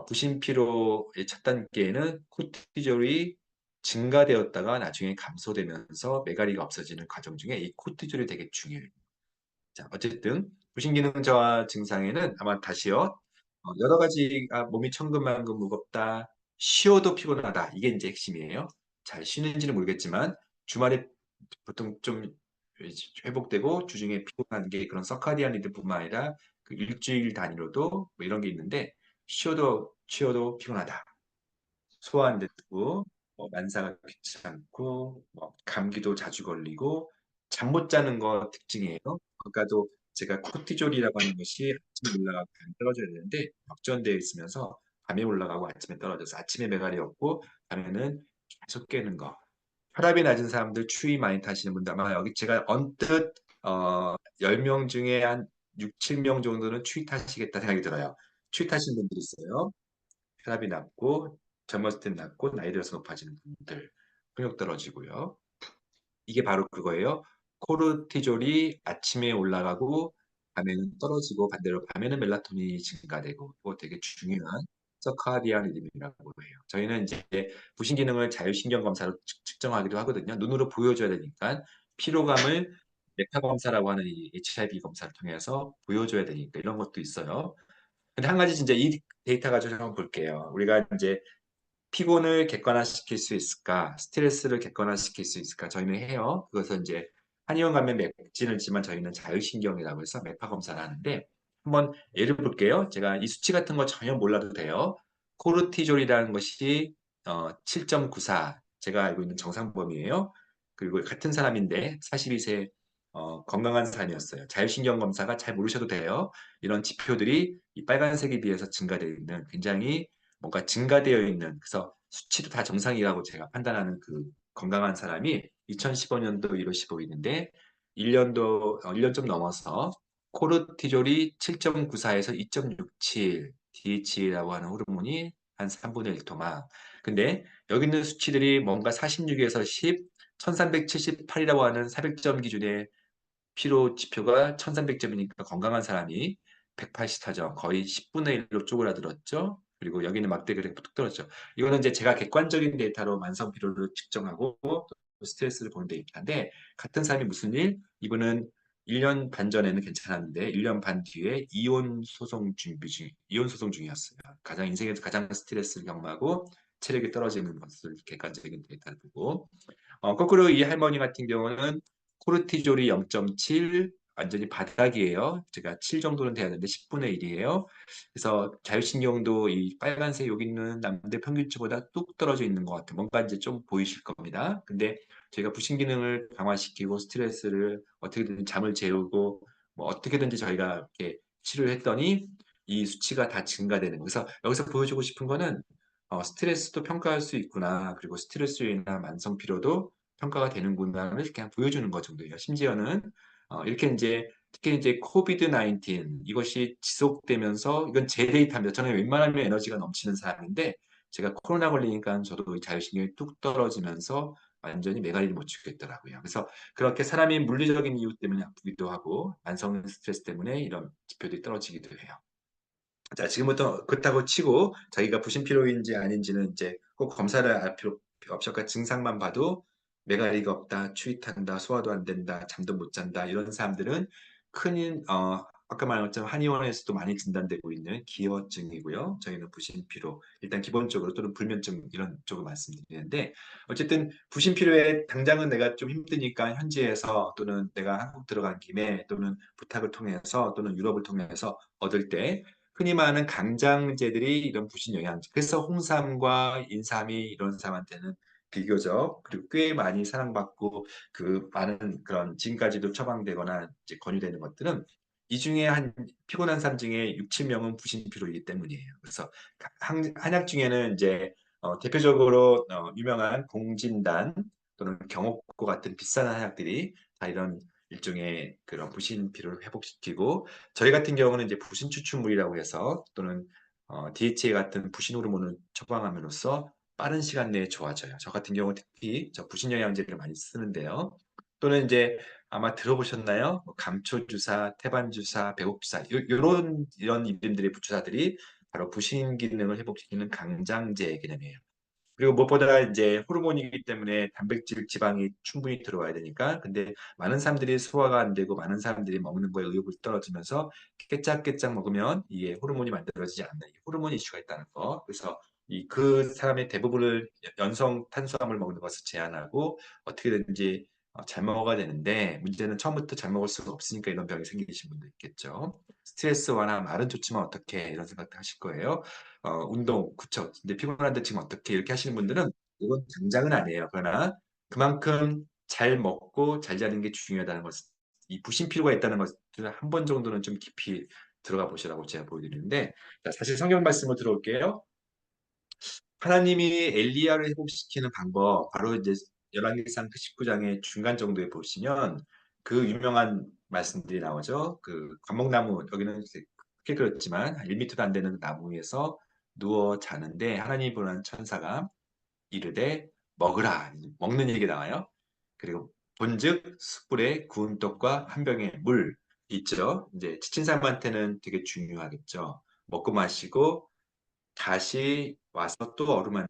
부신 피로의 첫 단계에는 코티졸이 증가되었다가 나중에 감소되면서 메가리가 없어지는 과정 중에 이 코티졸이 되게 중요해요. 자, 어쨌든 부신기능 저하 증상에는 아마 다시요. 여러 가지가 몸이 천근만근 무겁다, 쉬어도 피곤하다. 이게 이제 핵심이에요. 잘 쉬는지는 모르겠지만 주말에 보통 좀 회복되고 주중에 피곤한 게 그런 서카디안 리듬뿐만 아니라 그 일주일 단위로도 뭐 이런 게 있는데 쉬어도 피곤하다. 소화 안 되고 만사가 귀찮고 감기도 자주 걸리고 잠 못 자는 거 특징이에요. 그러니까도 제가 코티졸이라고 하는 것이 아침에 올라가고 밤에 떨어져야 되는데 역전되어 있으면서 밤에 올라가고 아침에 떨어져서 아침에 메가리 없고 밤에는 계속 깨는 거. 혈압이 낮은 사람들 추위 많이 타시는 분들 아마 여기 제가 언뜻 10명 중에 한 6, 7명 정도는 추위타시겠다 생각이 들어요. 추위타신 분들이 있어요. 혈압이 낮고 젊었을 땐 낮고 나이 들어서 높아지는 분들 근육 떨어지고요. 이게 바로 그거예요. 코르티졸이 아침에 올라가고 밤에는 떨어지고 반대로 밤에는 멜라토닌이 증가되고 이거 되게 중요한 서카디안 리듬이라고 해요. 저희는 이제 부신 기능을 자율신경 검사로 측정하기도 하거든요. 눈으로 보여줘야 되니까 피로감을 메타 검사라고 하는 이 HIV 검사를 통해서 보여줘야 되니까 이런 것도 있어요. 근데 한 가지 진짜 이 데이터 가지고 한번 볼게요. 우리가 이제 피곤을 객관화시킬 수 있을까? 스트레스를 객관화시킬 수 있을까? 저희는 해요. 그것은 이제 한의원 가면 맥진을 지만 저희는 자율신경이라고 해서 맥파 검사를 하는데 한번 예를 볼게요. 제가 이 수치 같은 거 전혀 몰라도 돼요. 코르티졸이라는 것이 7.94 제가 알고 있는 정상 범위예요. 그리고 같은 사람인데 42세 건강한 사람이었어요. 자율신경 검사가 잘 모르셔도 돼요. 이런 지표들이 이 빨간색에 비해서 증가되어 있는 굉장히 뭔가 증가되어 있는 그래서 수치도 다 정상이라고 제가 판단하는 그 건강한 사람이 2015년도 1월 15일인데 1년 좀 넘어서 코르티졸이 7.94에서 2.67 DH라고 하는 호르몬이 한 3분의 1 토막. 근데 여기 있는 수치들이 뭔가 46에서 10, 1378이라고 하는 400점 기준의 피로 지표가 1300점이니까 건강한 사람이 184점, 거의 10분의 1로 쪼그라들었죠. 그리고 여기는 막대 그래프 뚝 떨어졌죠. 이거는 이제 제가 객관적인 데이터로 만성 피로를 측정하고 또 스트레스를 보는 데이터인데 같은 사람이 무슨 일? 이분은 1년 반 전에는 괜찮았는데 1년 반 뒤에 이혼 소송 중이었어요. 가장 인생에서 가장 스트레스를 경험하고 체력이 떨어지는 것을 객관적인 데이터를 보고 거꾸로 이 할머니 같은 경우는 코르티졸이 0.7 완전히 바닥이에요. 제가 7 정도는 돼야 되는데 10분의 1이에요. 그래서 자율신경도 이 빨간색 여기 있는 남들 평균치보다 뚝 떨어져 있는 것 같아요. 뭔가 이제 좀 보이실 겁니다. 근데 저희가 부신 기능을 강화시키고 스트레스를 어떻게든 잠을 재우고 뭐 어떻게든지 저희가 이렇게 치료를 했더니 이 수치가 다 증가되는 거예요. 그래서 여기서 보여주고 싶은 거는 스트레스도 평가할 수 있구나. 그리고 스트레스로 인한 만성 피로도 평가가 되는구나를 그냥 보여주는 것 정도예요. 심지어는 이렇게 이제 특히 이제 코비드 19 이것이 지속되면서 이건 제 데이터입니다. 저는 웬만하면 에너지가 넘치는 사람인데 제가 코로나 걸리니까 저도 자율신경이 뚝 떨어지면서 완전히 메가리를 못 치겠더라고요. 그래서 그렇게 사람이 물리적인 이유 때문에 아프기도 하고 만성 스트레스 때문에 이런 지표들이 떨어지기도 해요. 자, 지금부터 그렇다고 치고 자기가 부신피로인지 아닌지는 이제 꼭 검사를 할 필요 없이 아까 증상만 봐도 메가리가 없다, 추위 탄다, 소화도 안 된다, 잠도 못 잔다 이런 사람들은 큰 아까 말한 것처럼 한의원에서도 많이 진단되고 있는 기어증이고요. 저희는 부신피로 일단 기본적으로 또는 불면증 이런 쪽을 말씀드리는데 어쨌든 부신피로에 당장은 내가 좀 힘드니까 현지에서 또는 내가 한국 들어간 김에 또는 부탁을 통해서 또는 유럽을 통해서 얻을 때 흔히 말하는 강장제들이 이런 부신 영양제. 그래서 홍삼과 인삼이 이런 사람한테는 비교적 그리고 꽤 많이 사랑받고 그 많은 그런 지금까지도 처방되거나 이제 권유되는 것들은 이 중에 한 피곤한 사람 중에 6, 7명은 부신피로이기 때문이에요. 그래서 한약 중에는 이제 대표적으로 유명한 공진단 또는 경옥고 같은 비싼 한약들이 다 이런 일종의 그런 부신피로를 회복시키고 저희 같은 경우는 이제 부신 추출물이라고 해서 또는 DHA 같은 부신 호르몬을 처방함으로써 빠른 시간 내에 좋아져요. 저 같은 경우 특히 저 부신 영양제를 많이 쓰는데요. 또는 이제 아마 들어보셨나요? 뭐 감초 주사, 태반 주사, 배옥 주사 이런 이름들의 주사들이 바로 부신 기능을 회복시키는 강장제 개념이에요. 그리고 무엇보다 이제 호르몬이기 때문에 단백질, 지방이 충분히 들어와야 되니까. 근데 많은 사람들이 소화가 안 되고 많은 사람들이 먹는 거에 의욕이 떨어지면서 깨짝깨짝 먹으면 이게 호르몬이 만들어지지 않는 이 호르몬 이슈가 있다는 거. 그래서 이 그 사람의 대부분을 연성 탄수화물 먹는 것을 제한하고 어떻게든지 잘 먹어야 되는데 문제는 처음부터 잘 먹을 수가 없으니까 이런 병이 생기신 분도 있겠죠. 스트레스 완화 말은 좋지만 어떻게 이런 생각도 하실 거예요. 운동, 그쵸. 근데 피곤한데 지금 어떻게 이렇게 하시는 분들은 이건 당장은 아니에요. 그러나 그만큼 잘 먹고 잘 자는 게 중요하다는 것, 이 부신필요가 있다는 것을 한 번 정도는 좀 깊이 들어가 보시라고 제가 보여드리는데, 자, 사실 성경 말씀을 들어올게요. 하나님이 엘리야를 회복시키는 방법, 바로 이제 열왕기상 그 19장의 중간 정도에 보시면 그 유명한 말씀들이 나오죠. 그 관목나무 여기는 크게 그렇지만 1m도 안 되는 나무 위에서 누워 자는데 하나님 보는 천사가 이르되 먹으라 먹는 얘기 나와요. 그리고 본즉 숯불에 구운 떡과 한 병의 물 있죠. 이제 지친 사람한테는 되게 중요하겠죠. 먹고 마시고 다시 와서 또 어루만져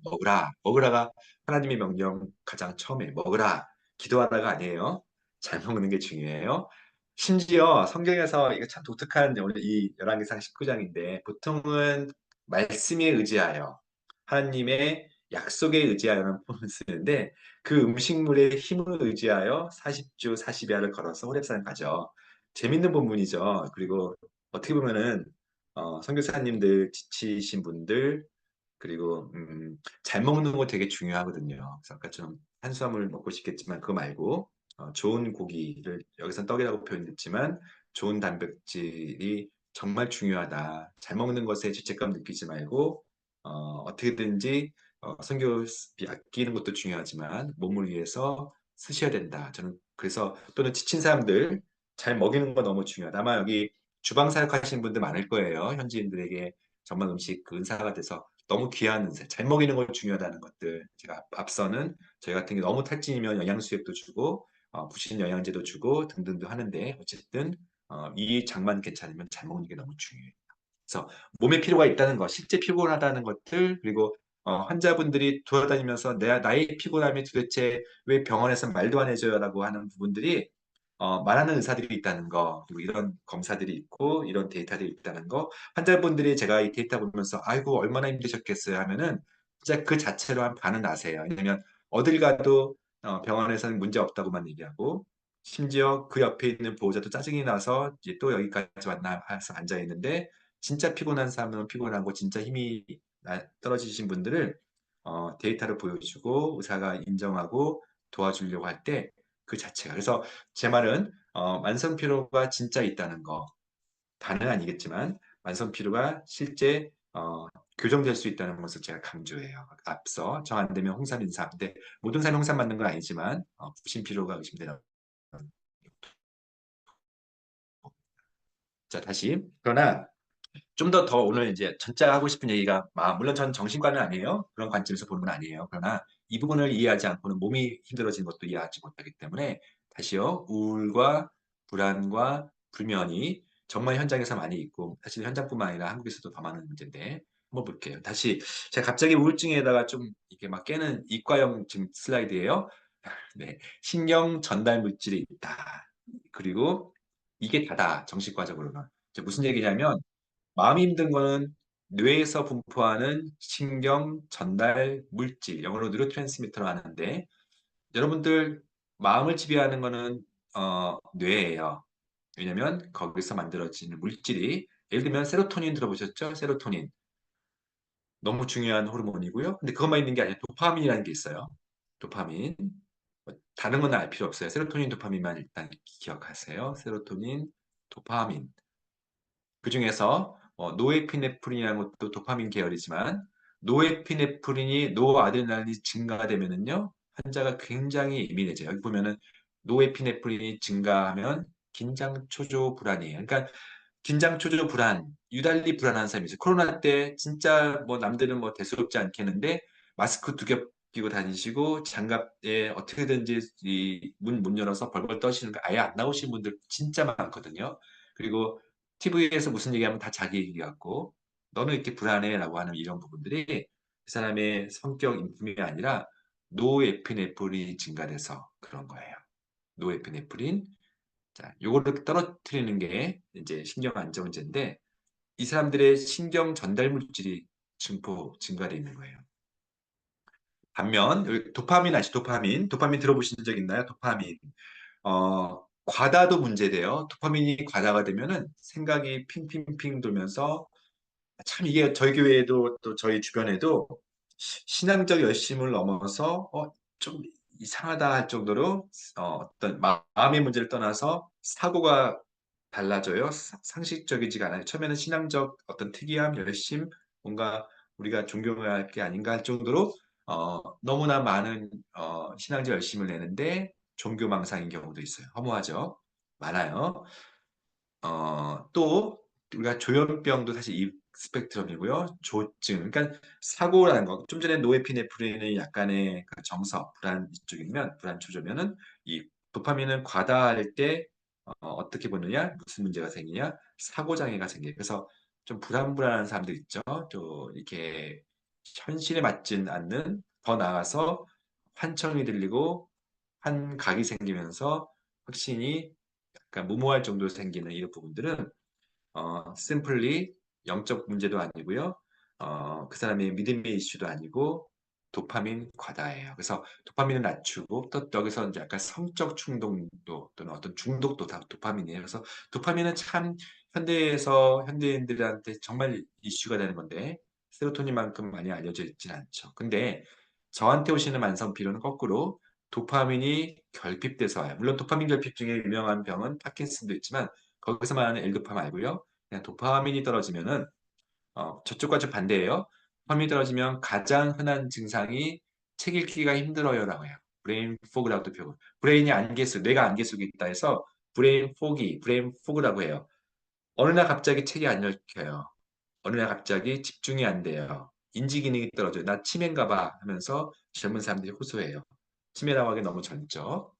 먹으라. 먹으라가 하나님의 명령 가장 처음에 먹으라. 기도하라가 아니에요. 잘 먹는 게 중요해요. 심지어 성경에서 이거 참 독특한 오늘 이 열왕기상 19장인데 보통은 말씀에 의지하여 하나님의 약속에 의지하여는 표현을 쓰는데 그 음식물의 힘을 의지하여 40주 40야를 걸어서 호렙산 가죠. 재밌는 본문이죠. 그리고 어떻게 보면은 선교사님들 지치신 분들 그리고 잘 먹는 거 되게 중요하거든요. 그래서 아까 좀 탄수화물 먹고 싶겠지만 그거 말고 좋은 고기를 여기선 떡이라고 표현했지만 좋은 단백질이 정말 중요하다. 잘 먹는 것에 죄책감 느끼지 말고 어떻게든지 선교비 아끼는 것도 중요하지만 몸을 위해서 쓰셔야 된다. 저는 그래서 또는 지친 사람들 잘 먹이는 거 너무 중요하다. 아마 여기 주방 사역하시는 분들 많을 거예요. 현지인들에게 정말 음식 그 은사가 돼서 너무 귀한 은사, 잘 먹이는 걸 중요하다는 것들. 제가 앞서는 저희 같은 게 너무 탈진이면 영양수액도 주고 부신 영양제도 주고 등등도 하는데 어쨌든 이 장만 괜찮으면 잘 먹는 게 너무 중요해요. 그래서 몸에 필요가 있다는 것, 실제 피곤하다는 것들, 그리고 환자분들이 돌아다니면서 나의 피곤함이 도대체 왜 병원에서 말도 안 해줘요라고 하는 부분들이 말하는 의사들이 있다는 거, 그리고 이런 검사들이 있고, 이런 데이터들이 있다는 거, 환자분들이 제가 이 데이터 보면서, 아이고, 얼마나 힘드셨겠어요 하면은, 진짜 그 자체로 한 반은 나세요. 왜냐면, 어딜 가도 병원에서는 문제 없다고만 얘기하고, 심지어 그 옆에 있는 보호자도 짜증이 나서 이제 또 여기까지 왔나 해서 앉아 있는데, 진짜 피곤한 사람은 피곤하고, 진짜 힘이 떨어지신 분들을 데이터를 보여주고, 의사가 인정하고 도와주려고 할 때, 그 자체가. 그래서 제 말은 만성 피로가 진짜 있다는 거 다는 아니겠지만 만성 피로가 실제 교정될 수 있다는 것을 제가 강조해요. 앞서 정 안 되면 홍삼 인삼. 근데 모든 사람이 홍삼 맞는 건 아니지만 부신 피로가 의심되는. 자 다시 그러나 좀 더 오늘 이제 전자 하고 싶은 얘기가 물론 전 정신과는 아니에요. 그런 관점에서 보는 건 아니에요. 그러나 이 부분을 이해하지 않고는 몸이 힘들어지는 것도 이해하지 못하기 때문에 다시요. 우울과 불안과 불면이 정말 현장에서 많이 있고 사실 현장뿐만 아니라 한국에서도 더 많은 문제인데 한번 볼게요. 다시 제가 갑자기 우울증에다가 좀 이렇게 막 깨는 이과형 지금 슬라이드예요. 네, 신경 전달 물질이 있다. 그리고 이게 다다 정신과적으로는 이제 무슨 얘기냐면 마음이 힘든 거는 뇌에서 분포하는 신경 전달 물질, 영어로 뉴로트랜스미터로 하는데 여러분들 마음을 지배하는 거는 뇌예요. 왜냐면 거기서 만들어지는 물질이 예를 들면 세로토닌 들어보셨죠? 세로토닌 너무 중요한 호르몬이고요. 근데 그것만 있는 게 아니라 도파민이라는 게 있어요. 도파민 다른 건 알 필요 없어요. 세로토닌, 도파민만 일단 기억하세요. 세로토닌, 도파민 그 중에서 노에피네프린이라는 것도 도파민 계열이지만 노에피네프린이 노아드레날린이 증가되면은요 환자가 굉장히 예민해져요. 여기 보면은 노에피네프린이 증가하면 긴장 초조 불안이에요. 그러니까 긴장 초조 불안, 유달리 불안한 사람이 있어요. 코로나 때 진짜 뭐 남들은 뭐 대수롭지 않겠는데 마스크 두 겹 끼고 다니시고 장갑에 어떻게든지 이 문 열어서 벌벌 떠시는 거 아예 안 나오시는 분들 진짜 많거든요. 그리고 TV에서 무슨 얘기하면 다 자기 얘기 같고 너는 이렇게 불안해라고 하는 이런 부분들이 그 사람의 성격 인품이 아니라 노에피네프린이 증가돼서 그런 거예요. 노에피네프린. 자, 요거를 떨어뜨리는 게 이제 신경 안정제인데 이 사람들의 신경 전달 물질이 증가되어 있는 거예요. 반면 여기 도파민 아시 도파민? 도파민 들어보신 적 있나요? 도파민. 과다도 문제돼요. 도파민이 과다가 되면은 생각이 핑핑핑 돌면서 참 이게 저희 교회에도 또 저희 주변에도 신앙적 열심을 넘어서 좀 이상하다 할 정도로 어떤 마음의 문제를 떠나서 사고가 달라져요. 상식적이지가 않아요. 처음에는 신앙적 어떤 특이함, 열심, 뭔가 우리가 존경해야 할 게 아닌가 할 정도로 너무나 많은 신앙적 열심을 내는데 종교망상인 경우도 있어요. 허무하죠? 많아요. 또 우리가 조현병도 사실 이 스펙트럼이고요. 조증, 그러니까 사고라는 거. 좀 전에 노에피네프린의 약간의 그 정서, 불안 이쪽이면 불안 조절면은 이 도파민은 과다할 때 어떻게 보느냐, 무슨 문제가 생기냐, 사고 장애가 생겨요. 그래서 좀 불안불안한 사람들 있죠. 또 이렇게 현실에 맞진 않는 더 나아가서 환청이 들리고 환각이 생기면서 확신이 약간 무모할 정도로 생기는 이런 부분들은 심플리 영적 문제도 아니고요. 그 사람의 믿음의 이슈도 아니고 도파민 과다예요. 그래서 도파민을 낮추고 또 여기서 이제 약간 성적 충동도 또는 어떤 중독도 다 도파민이에요. 그래서 도파민은 참 현대에서 현대인들한테 정말 이슈가 되는 건데 세로토닌만큼 많이 알려져 있지는 않죠. 근데 저한테 오시는 만성 피로는 거꾸로 도파민이 결핍돼서 와요. 물론 도파민 결핍 중에 유명한 병은 파킨슨도 있지만 거기서 말하는 L도파 말고요. 그냥 도파민이 떨어지면은 저쪽과 좀 반대예요. 도파민이 떨어지면 가장 흔한 증상이 책 읽기가 힘들어요라고 해요. 브레인 포그라고도 표현. 브레인이 안개 속, 뇌가 안개 속에 있다 해서 브레인 포그라고 해요. 어느 날 갑자기 책이 안 읽혀요. 어느 날 갑자기 집중이 안 돼요. 인지 기능이 떨어져요. 나 치매인가 봐 하면서 젊은 사람들이 호소해요. 치매라고 하기 너무 젊죠.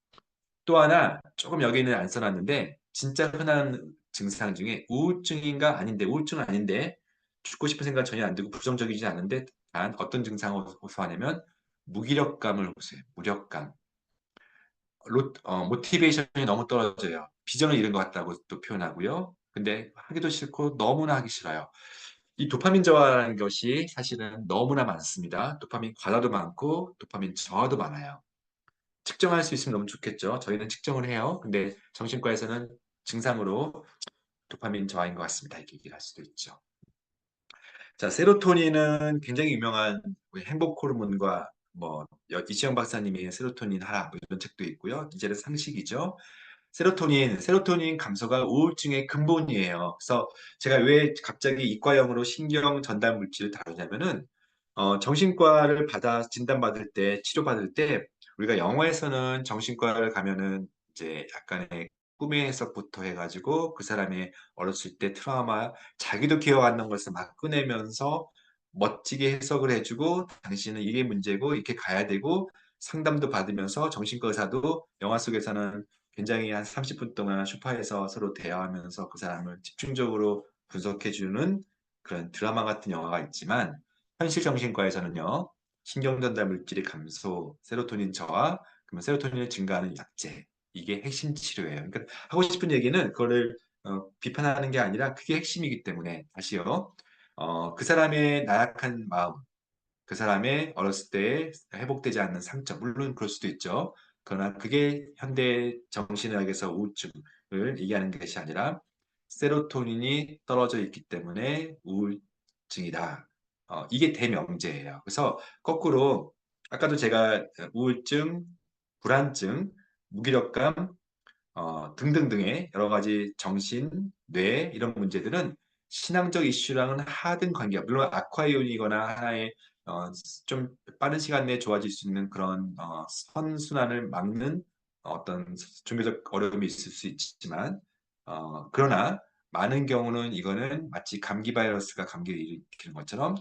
또 하나 조금 여기는 안 써놨는데 진짜 흔한 증상 중에 우울증인가 아닌데 우울증은 아닌데 죽고 싶은 생각 전혀 안 들고 부정적이지 않은데 단 어떤 증상을 호소하냐면 무기력감을 호소해요. 무력감. 모티베이션이 너무 떨어져요. 비전을 잃은 것 같다고 또 표현하고요. 근데 하기도 싫고 너무나 하기 싫어요. 이 도파민 저하라는 것이 사실은 너무나 많습니다. 도파민 과다도 많고 도파민 저하도 많아요. 측정할 수 있으면 너무 좋겠죠. 저희는 측정을 해요. 근데 정신과에서는 증상으로 도파민 저하인 것 같습니다. 이렇게 얘기를 할 수도 있죠. 자, 세로토닌은 굉장히 유명한 우리 행복 호르몬과 뭐 이시영 박사님이 세로토닌 하라 뭐 이런 책도 있고요. 이제는 상식이죠. 세로토닌 감소가 우울증의 근본이에요. 그래서 제가 왜 갑자기 이과형으로 신경 전달 물질을 다루냐면은 정신과를 받아 진단받을 때 치료받을 때 우리가 영화에서는 정신과를 가면은 이제 약간의 꿈의 해석부터 해가지고 그 사람의 어렸을 때 트라우마 자기도 기억 안 나는 것을 막 꺼내면서 멋지게 해석을 해주고 당신은 이게 문제고 이렇게 가야 되고 상담도 받으면서 정신과 의사도 영화 속에서는 굉장히 한 30분 동안 소파에서 서로 대화하면서 그 사람을 집중적으로 분석해주는 그런 드라마 같은 영화가 있지만 현실 정신과에서는요, 신경전달 물질의 감소, 세로토닌 저하, 그러면 세로토닌을 증가하는 약제, 이게 핵심 치료예요. 그러니까 하고 싶은 얘기는 그거를 비판하는 게 아니라 그게 핵심이기 때문에 다시요, 그 사람의 나약한 마음, 그 사람의 어렸을 때 회복되지 않는 상처, 물론 그럴 수도 있죠. 그러나 그게 현대 정신의학에서 우울증을 얘기하는 것이 아니라 세로토닌이 떨어져 있기 때문에 우울증이다. 이게 대명제예요. 그래서 거꾸로 아까도 제가 우울증, 불안증, 무기력감, 등등등의 여러 가지 정신, 뇌 이런 문제들은 신앙적 이슈랑은 하등 관계가 물론 악화이온이거나 하나의 어, 좀 빠른 시간 내에 좋아질 수 있는 그런 선순환을 막는 어떤 종교적 어려움이 있을 수 있지만 그러나 많은 경우는 이거는 마치 감기 바이러스가 감기를 일으키는 것처럼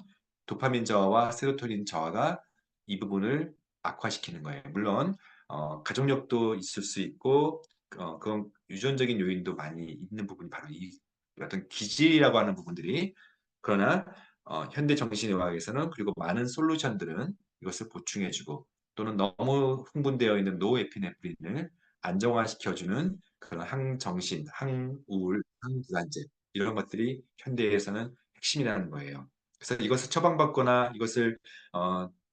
도파민 저하와 세로토닌 저하가 이 부분을 악화시키는 거예요. 물론 가족력도 있을 수 있고 그건 유전적인 요인도 많이 있는 부분이 바로 이 어떤 기질이라고 하는 부분들이 그러나 현대 정신의학에서는 그리고 많은 솔루션들은 이것을 보충해주고 또는 너무 흥분되어 있는 노에피네프린을 안정화시켜주는 그런 항정신, 항우울, 항불안제 이런 것들이 현대에서는 핵심이라는 거예요. 그래서 이것을 처방받거나 이것을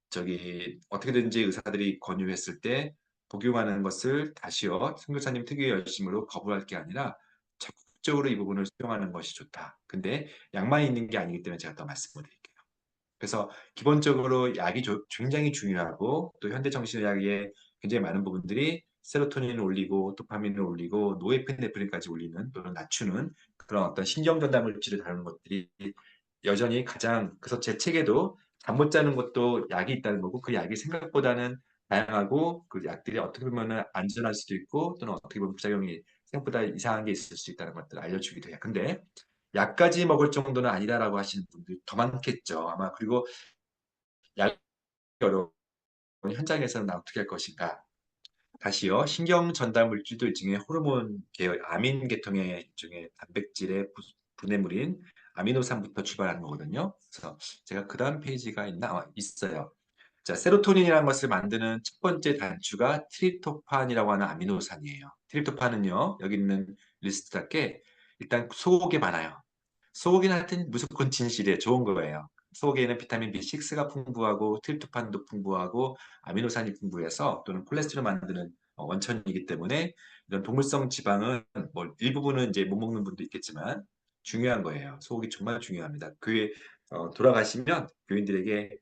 저기 어떻게든지 의사들이 권유했을 때 복용하는 것을 다시요 선교사님 특유의 열심으로 거부할 게 아니라 적극적으로 이 부분을 수용하는 것이 좋다. 근데 약만 있는 게 아니기 때문에 제가 더 말씀을 드릴게요. 그래서 기본적으로 약이 굉장히 중요하고 또 현대 정신의학의 굉장히 많은 부분들이 세로토닌을 올리고 도파민을 올리고 노에피네프린까지 올리는 또는 낮추는 그런 어떤 신경전달 물질을 다루는 것들이 여전히 가장 그래서 제 책에도 잠 못 자는 것도 약이 있다는 거고 그 약이 생각보다는 다양하고 그 약들이 어떻게 보면은 안전할 수도 있고 또는 어떻게 보면 부작용이 생각보다 이상한 게 있을 수 있다는 것들을 알려주기도 해요. 근데 약까지 먹을 정도는 아니다라고 하시는 분들이 더 많겠죠. 아마 그리고 약 어려운 현장에서는 어떻게 할 것인가? 다시요. 신경 전달 물질도 일종의 호르몬 계열, 아민 계통의 일종의 단백질의 분해물인 아미노산부터 출발하는 거거든요. 그래서 제가 그 다음 페이지가 있나? 있어요. 자, 세로토닌이라는 것을 만드는 첫 번째 단추가 트립토판이라고 하는 아미노산이에요. 트립토판은요, 여기 있는 리스트답게 일단 소고기에 많아요. 소고기는 하여튼 무조건 진실이에요. 좋은 거예요. 소고기에는 비타민 B6가 풍부하고 트립토판도 풍부하고 아미노산이 풍부해서 또는 콜레스테롤 만드는 원천이기 때문에 이런 동물성 지방은 뭐 일부분은 이제 못 먹는 분도 있겠지만 중요한 거예요. 소고기 정말 중요합니다. 교회 돌아가시면 교인들에게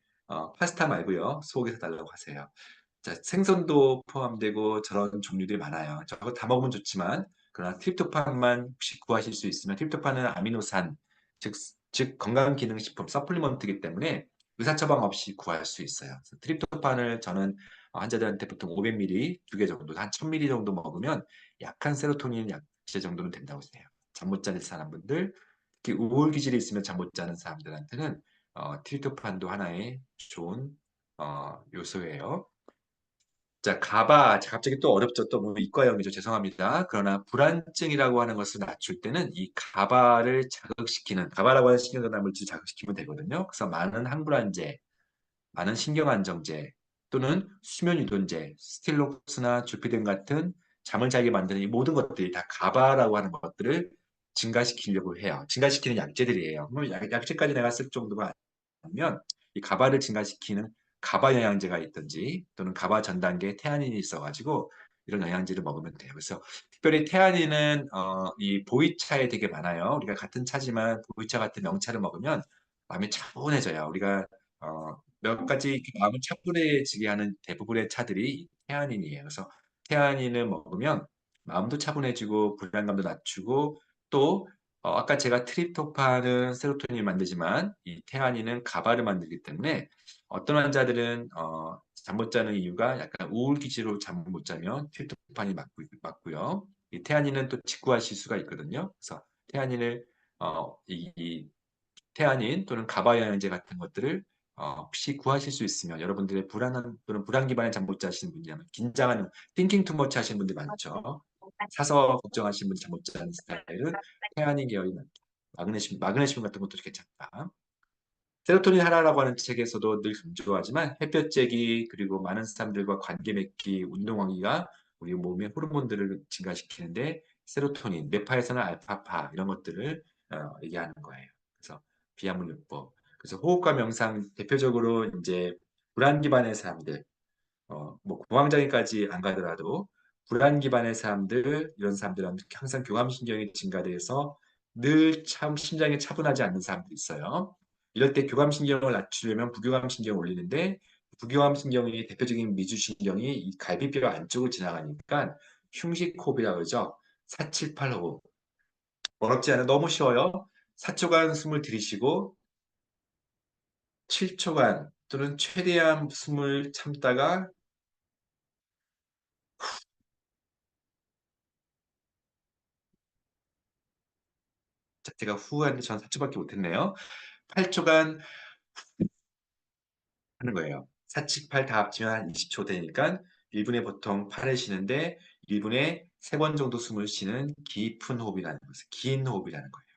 파스타 말고요. 소고기 사달라고 하세요. 자, 생선도 포함되고 저런 종류들이 많아요. 저거 다 먹으면 좋지만 그러나 트립토판만 혹시 구하실 수 있으면 트립토판은 아미노산 즉, 즉 건강기능식품 서플리먼트이기 때문에 의사처방 없이 구할 수 있어요. 그래서 트립토판을 저는 환자들한테 보통 500ml 2개 정도 한 1000ml 정도 먹으면 약한 세로토닌 약제 정도는 된다고 해요. 잠 못 자는 사람분들 특히 우울 기질이 있으면 잠 못 자는 사람들한테는 트립토판도 하나의 좋은 요소예요. 자, 가바. 자, 갑자기 또 어렵죠. 또 뭐 이과형이죠. 죄송합니다. 그러나 불안증이라고 하는 것을 낮출 때는 이 가바를 자극시키는, 가바라고 하는 신경전달 물질 자극시키면 되거든요. 그래서 많은 항불안제, 많은 신경안정제 또는 수면유도제, 스틸록스나 주피덴 같은 잠을 자게 만드는 이 모든 것들이 다 가바라고 하는 것들을 증가시키려고 해요. 증가시키는 약제들이에요. 그럼 약제까지 내가 쓸 정도가 아니면 이 가바를 증가시키는 가바 영양제가 있든지 또는 가바 전 단계에 태아닌이 있어가지고 이런 영양제를 먹으면 돼요. 그래서 특별히 태아닌은 이 보이차에 되게 많아요. 우리가 같은 차지만 보이차 같은 명차를 먹으면 마음이 차분해져요. 우리가 몇 가지 이렇게 마음을 차분해지게 하는 대부분의 차들이 태아닌이에요. 그래서 태아닌을 먹으면 마음도 차분해지고 불안감도 낮추고 또 아까 제가 트립토판은 세로토닌을 만들지만 이 태아닌은 가바를 만들기 때문에 어떤 환자들은 잠 못 자는 이유가 약간 우울 기질로 잠 못 자면 트립토판이 맞고요. 이 태아닌은 또 직구하실 수가 있거든요. 그래서 태아닌을 이 태아닌 또는 가바 영양제 같은 것들을 혹시 구하실 수 있으면 여러분들의 불안한 또는 불안 기반의 잠 못 자시는 분이라면 긴장하는 띵킹 투머치 하시는 분들 많죠. 사서 걱정하시는 분들 잠 못 자는 스타일은 태아닌 계열이 많다. 마그네슘 같은 것도 괜찮다. 세로토닌 하나라고 하는 책에서도 늘 강조하지만 햇볕쬐기 그리고 많은 사람들과 관계 맺기, 운동하기가 우리 몸의 호르몬들을 증가시키는데 세로토닌, 뇌파에서는 알파파 이런 것들을 얘기하는 거예요. 그래서 비아물요법. 그래서 호흡과 명상 대표적으로 이제 불안 기반의 사람들, 뭐 공황장애까지 안 가더라도 불안 기반의 사람들 이런 사람들은 항상 교감신경이 증가돼서 늘 참 심장이 차분하지 않는 사람들이 있어요. 이럴 때 교감신경을 낮추려면 부교감신경을 올리는데 부교감신경이 대표적인 미주신경이 이 갈비뼈 안쪽을 지나가니까 흉식호흡이라고 그러죠. 478호흡. 어렵지 않아 너무 쉬워요. 4초간 숨을 들이쉬고 7초간 또는 최대한 숨을 참다가 제가 후 하는데 전 4초밖에 못했네요. 8초간 하는 거예요. 4, 7, 8 다 합치면 한 20초 되니까 1분에 보통 8을 쉬는데 1분에 3번 정도 숨을 쉬는 깊은 호흡이라는 거예요. 긴 호흡이라는 거예요.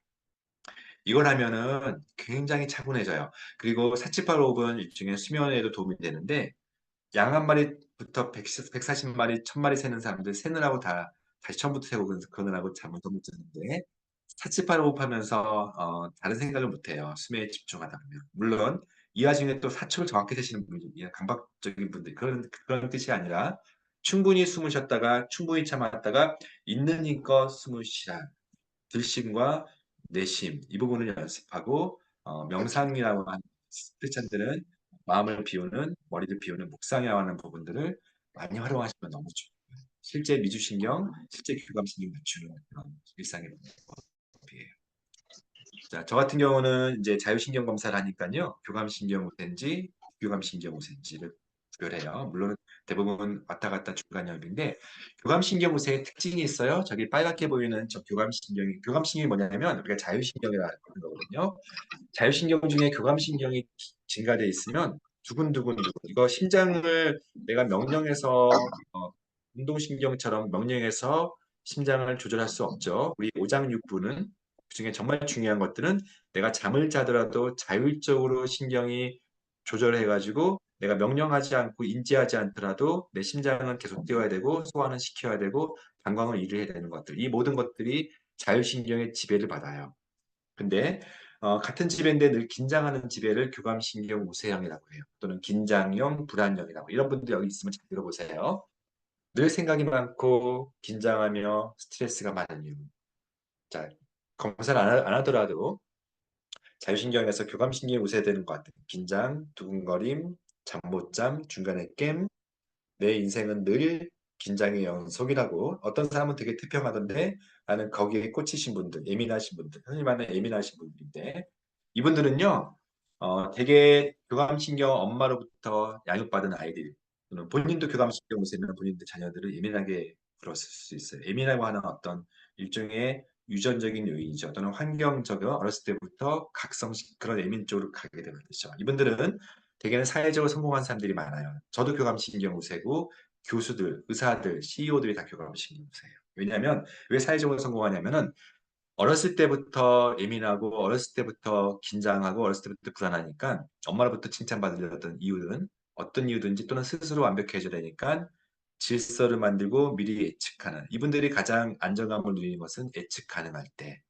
이걸 하면은 굉장히 차분해져요. 그리고 478 호흡은 일종의 수면에도 도움이 되는데 양 한 마리부터 140마리, 1000마리 세는 사람들 세느라고 다시 처음부터 세고 그러느라고 잠을 더 못 자는데 사치팔 호흡하면서 다른 생각을 못 해요. 숨에 집중하다 보면. 물론 이 와중에 또 4초를 정확히 세시는 분이 강박적인 분들 그런 뜻이 아니라 충분히 숨을 쉬었다가 충분히 참았다가 있는 힘껏 숨을 쉬라. 들심과 내심 이 부분을 연습하고 명상이라고 하는 스피처들은 마음을 비우는 머리를 비우는 묵상이라고 하는 부분들을 많이 활용하시면 너무 좋아요. 실제 미주신경, 실제 교감신경 낮추는 그런 일상의 방법이에요. 자, 저 같은 경우는 이제 자율신경 검사를 하니까요. 교감신경 우세인지, 교감신경 우세인지를 구별해요. 물론 대부분 왔다 갔다 중간염인데 교감신경 우세의 특징이 있어요. 저기 빨갛게 보이는 저 교감신경이 뭐냐면 우리가 자율신경이라고 하는 거거든요. 자율신경 중에 교감신경이 증가돼 있으면 두근두근 이거 심장을 내가 명령해서 운동신경처럼 명령해서 심장을 조절할 수 없죠. 우리 오장육부는 그중에 정말 중요한 것들은 내가 잠을 자더라도 자율적으로 신경이 조절해가지고 내가 명령하지 않고 인지하지 않더라도 내 심장은 계속 뛰어야 되고 소화는 시켜야 되고 방광을 일을 해야 되는 것들. 이 모든 것들이 자율신경의 지배를 받아요. 근데 같은 지배인데 늘 긴장하는 지배를 교감신경 우세형이라고 해요. 또는 긴장형, 불안형이라고. 이런 분들 여기 있으면 잘 들어보세요. 늘 생각이 많고 긴장하며 스트레스가 많은 이유. 자, 검사를 안 하더라도 자율신경에서 교감신경이 우세되는 것 같아요. 긴장, 두근거림, 잠 못 잠, 중간에 깸, 내 인생은 늘 긴장의 연속이라고. 어떤 사람은 되게 태평하던데 나는 거기에 꽂히신 분들, 예민하신 분들, 흔히 말하는 예민하신 분들인데 이분들은요, 되게 교감신경 엄마로부터 양육받은 아이들, 또는 본인도 교감신경 우세면 본인들 자녀들을 예민하게 굴었을 수 있어요. 예민하고 하는 어떤 일종의 유전적인 요인이죠. 또는 환경적인 어렸을 때부터 각성식 그런 예민 쪽으로 가게 되는 거죠. 이분들은 대개는 사회적으로 성공한 사람들이 많아요. 저도 교감신경 우세고 교수들, 의사들, CEO들이 다 교감신경 우세예요. 왜냐하면 왜 사회적으로 성공하냐면은 어렸을 때부터 예민하고 어렸을 때부터 긴장하고 어렸을 때부터 불안하니까 엄마로부터 칭찬받으려던 이유는 어떤 이유든지 또는 스스로 완벽해져야 되니까 질서를 만들고 미리 예측하는 이분들이 가장 안정감을 누리는 것은 예측 가능할 때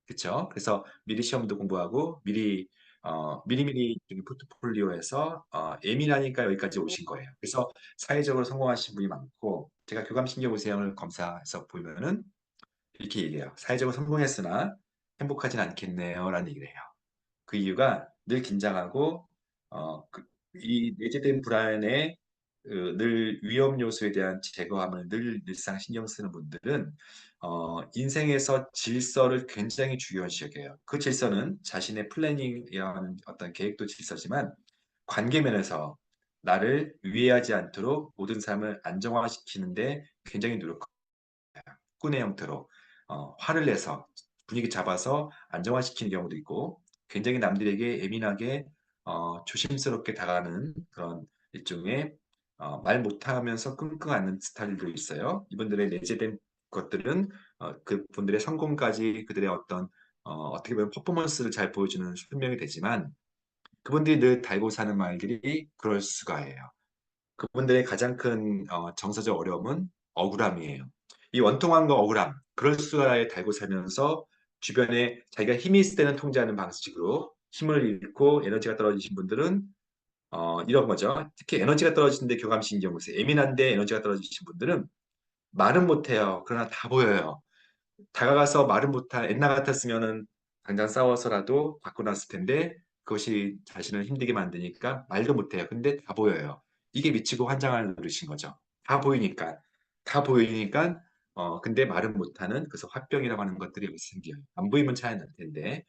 그렇죠? 그래서 미리 시험도 공부하고 미리미리 포트폴리오에서 예민하니까 여기까지 오신 거예요. 그래서 사회적으로 성공하신 분이 많고 제가 교감신경 우세형을 검사해서 보면은 이렇게 얘기해요. 사회적으로 성공했으나 행복하진 않겠네요. 라는 얘기를 해요. 그 이유가 늘 긴장하고 이 내재된 불안에 늘 위험 요소에 대한 제거함을 늘 일상 신경 쓰는 분들은 인생에서 질서를 굉장히 중요시 여겨요. 그 질서는 자신의 플래닝이라는 어떤 계획도 질서지만 관계 면에서 나를 위해하지 않도록 모든 삶을 안정화시키는데 굉장히 노력해요. 꾼의 형태로 화를 내서 분위기 잡아서 안정화시키는 경우도 있고 굉장히 남들에게 예민하게 조심스럽게 다가가는 그런 일종의 말 못하면서 끙끙 앓는 스타일도 있어요. 이분들의 내재된 것들은 그분들의 성공까지 그들의 어떻게 보면 퍼포먼스를 잘 보여주는 설명이 되지만 그분들이 늘 달고 사는 말들이 그럴 수가예요. 그분들의 가장 큰 정서적 어려움은 억울함이에요. 이 원통함과 억울함, 그럴 수가에 달고 살면서 주변에 자기가 힘이 있을 때는 통제하는 방식으로 힘을 잃고 에너지가 떨어지신 분들은 이런 거죠. 특히 에너지가 떨어지는데 교감신경 보세요. 예민한데 에너지가 떨어지신 분들은 말은 못해요. 그러나 다 보여요. 다가가서 말은 못할 옛날 같았으면은 당장 싸워서라도 받고 났을 텐데 그것이 자신을 힘들게 만드니까 말도 못해요. 근데 다 보여요. 이게 미치고 환장을 누르신 거죠. 다 보이니까. 다 보이니까 근데 말은 못하는 그래서 화병이라고 하는 것들이 여기 생겨요. 안 보이면 차이 날 텐데.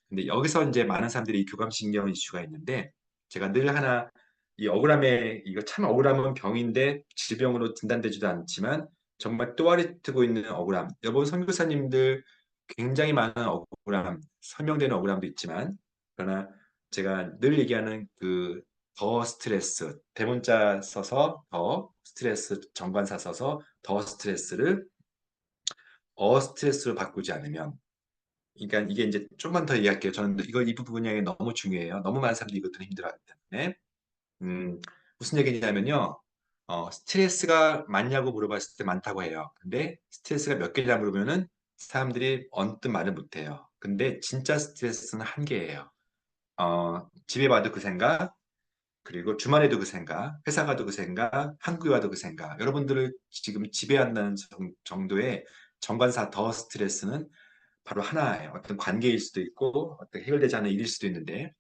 근데 여기서 이제 많은 사람들이 이 교감신경 이슈가 있는데 제가 늘 하나 이 억울함에 이거 참 억울함은 병인데 질병으로 진단되지도 않지만 정말 또아리 트고 있는 억울함. 여러분 선교사님들 굉장히 많은 억울함, 설명되는 억울함도 있지만 그러나 제가 늘 얘기하는 그 더 스트레스, 대문자 써서 더 스트레스, 정관사 써서 더 스트레스를 스트레스로 바꾸지 않으면 그러니까 이게 이제 좀만 더 이야기할게요. 저는 이 부분이 너무 중요해요. 너무 많은 사람들이 이것들을 힘들어하기 때문에. 무슨 얘기냐면요. 스트레스가 많냐고 물어봤을 때 많다고 해요. 근데 스트레스가 몇 개냐 물으면은 사람들이 언뜻 말을 못해요. 근데 진짜 스트레스는 한 개예요. 집에 와도 그 생각, 그리고 주말에도 그 생각, 회사 가도 그 생각, 한국에 와도 그 생각. 여러분들을 지금 지배한다는 정도의 정관사 더 스트레스는 바로 하나예요. 어떤 관계일 수도 있고 어떤 해결되지 않는 일일 수도 있는데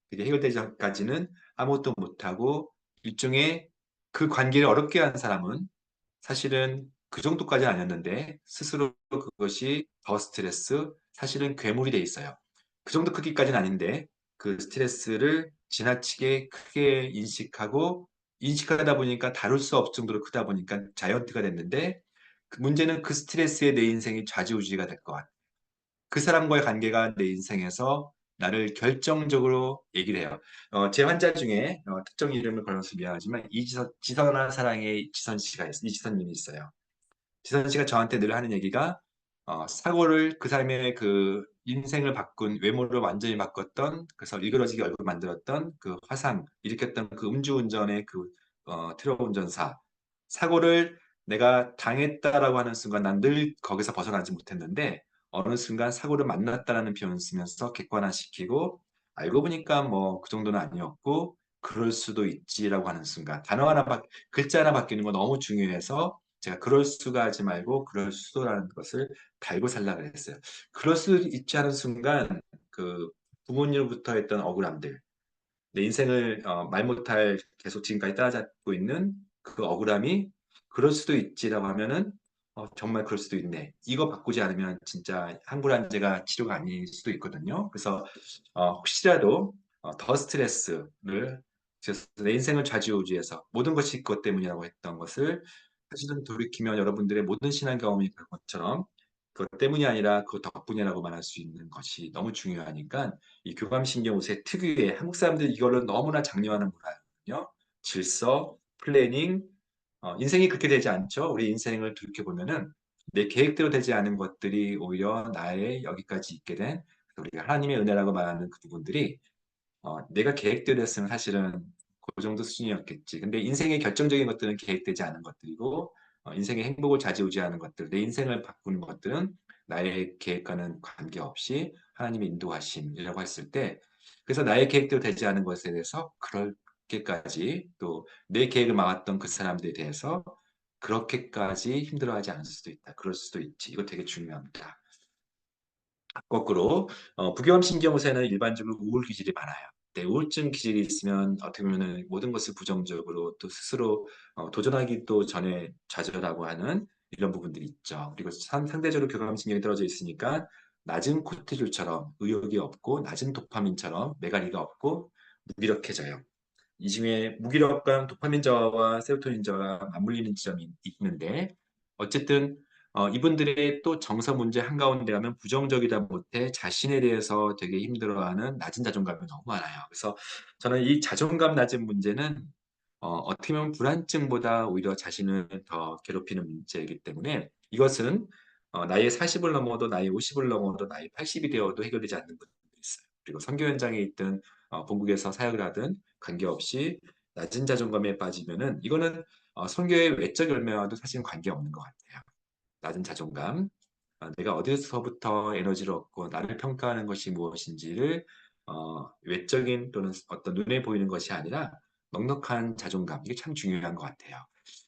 그게 해결되기 전까지는 아무것도 못하고 일종의 그 관계를 어렵게 한 사람은 사실은 그 정도까지는 아니었는데 스스로 그것이 더 스트레스, 사실은 괴물이 돼 있어요. 그 정도 크기까지는 아닌데 그 스트레스를 지나치게 크게 인식하고 인식하다 보니까 다룰 수 없을 정도로 크다 보니까 자이언트가 됐는데 그 문제는 그 스트레스에 내 인생이 좌지우지가 될 것 같아. 그 사람과의 관계가 내 인생에서 나를 결정적으로 얘기를 해요. 제 환자 중에 특정 이름을 걸어서 미안하지만 지선아 사랑의 지선 씨가 있어요. 이지선 님이 있어요. 지선 씨가 저한테 늘 하는 얘기가 사고를 그 사람의 그 인생을 바꾼 외모를 완전히 바꿨던 그래서 일그러지게 얼굴 만들었던 그 화상 일으켰던 그 음주운전의 그 트럭 운전사 사고를 내가 당했다라고 하는 순간 난 늘 거기서 벗어나지 못했는데 어느 순간 사고를 만났다라는 표현을 쓰면서 객관화시키고 알고 보니까 뭐 그 정도는 아니었고 그럴 수도 있지라고 하는 순간 단어 하나 글자 하나 바뀌는 거 너무 중요해서 제가 그럴 수가 하지 말고 그럴 수도라는 것을 달고 살라 그랬어요. 그럴 수 있지 않은 순간 그 부모님으로부터 했던 억울함들, 내 인생을 말 못할 계속 지금까지 따라잡고 있는 그 억울함이 그럴 수도 있지라고 하면은 정말 그럴 수도 있네. 이거 바꾸지 않으면 진짜 항불안제가 치료가 아닐 수도 있거든요. 그래서 혹시라도 더 스트레스를 그래서 내 인생을 좌지우지해서 모든 것이 그것 때문이라고 했던 것을 사실은 돌이키면 여러분들의 모든 신앙 경험이 그런 것처럼 그것 때문이 아니라 그 덕분이라고 말할 수 있는 것이 너무 중요하니까 이 교감신경 우세 특유의 한국 사람들이 이거를 너무나 장려하는 문화거든요. 질서, 플래닝, 인생이 그렇게 되지 않죠. 우리 인생을 돌이켜보면은 내 계획대로 되지 않은 것들이 오히려 나의 여기까지 있게 된 우리가 하나님의 은혜라고 말하는 그 부분들이 내가 계획대로 했으면 사실은 그 정도 수준이었겠지. 근데 인생의 결정적인 것들은 계획되지 않은 것들이고, 인생의 행복을 좌지우지하는 것들, 내 인생을 바꾸는 것들은 나의 계획과는 관계없이 하나님의 인도하심이라고 했을 때, 그래서 나의 계획대로 되지 않은 것에 대해서 그렇게까지 또 내 계획을 막았던 그 사람들에 대해서 그렇게까지 힘들어하지 않을 수도 있다. 그럴 수도 있지. 이거 되게 중요합니다. 거꾸로 부교감 신경세는 일반적으로 우울 기질이 많아요. 네, 우울증 기질이 있으면 어떻게 보면 모든 것을 부정적으로 또 스스로 도전하기도 전에 좌절하고 하는 이런 부분들이 있죠. 그리고 상대적으로 교감 신경이 떨어져 있으니까 낮은 코르티졸처럼 의욕이 없고 낮은 도파민처럼 메가리가 없고 무기력해져요. 이 중에 무기력감, 도파민 저하와 세로토닌 저하가 맞물리는 지점이 있는데 어쨌든 이분들의 또 정서 문제 한가운데 하면 부정적이다 못해 자신에 대해서 되게 힘들어하는 낮은 자존감이 너무 많아요. 그래서 저는 이 자존감 낮은 문제는 어떻게 보면 불안증보다 오히려 자신을 더 괴롭히는 문제이기 때문에 이것은 나이 40을 넘어도 나이 50을 넘어도 나이 80이 되어도 해결되지 않는 분들이 있어요. 그리고 선교 현장에 있든 본국에서 사역을 하든 관계없이 낮은 자존감에 빠지면은 이거는 선교의 외적 열매와도 사실 관계없는 것 같아요. 낮은 자존감, 내가 어디서부터 에너지를 얻고 나를 평가하는 것이 무엇인지를 외적인 또는 어떤 눈에 보이는 것이 아니라 넉넉한 자존감, 이게 참 중요한 것 같아요.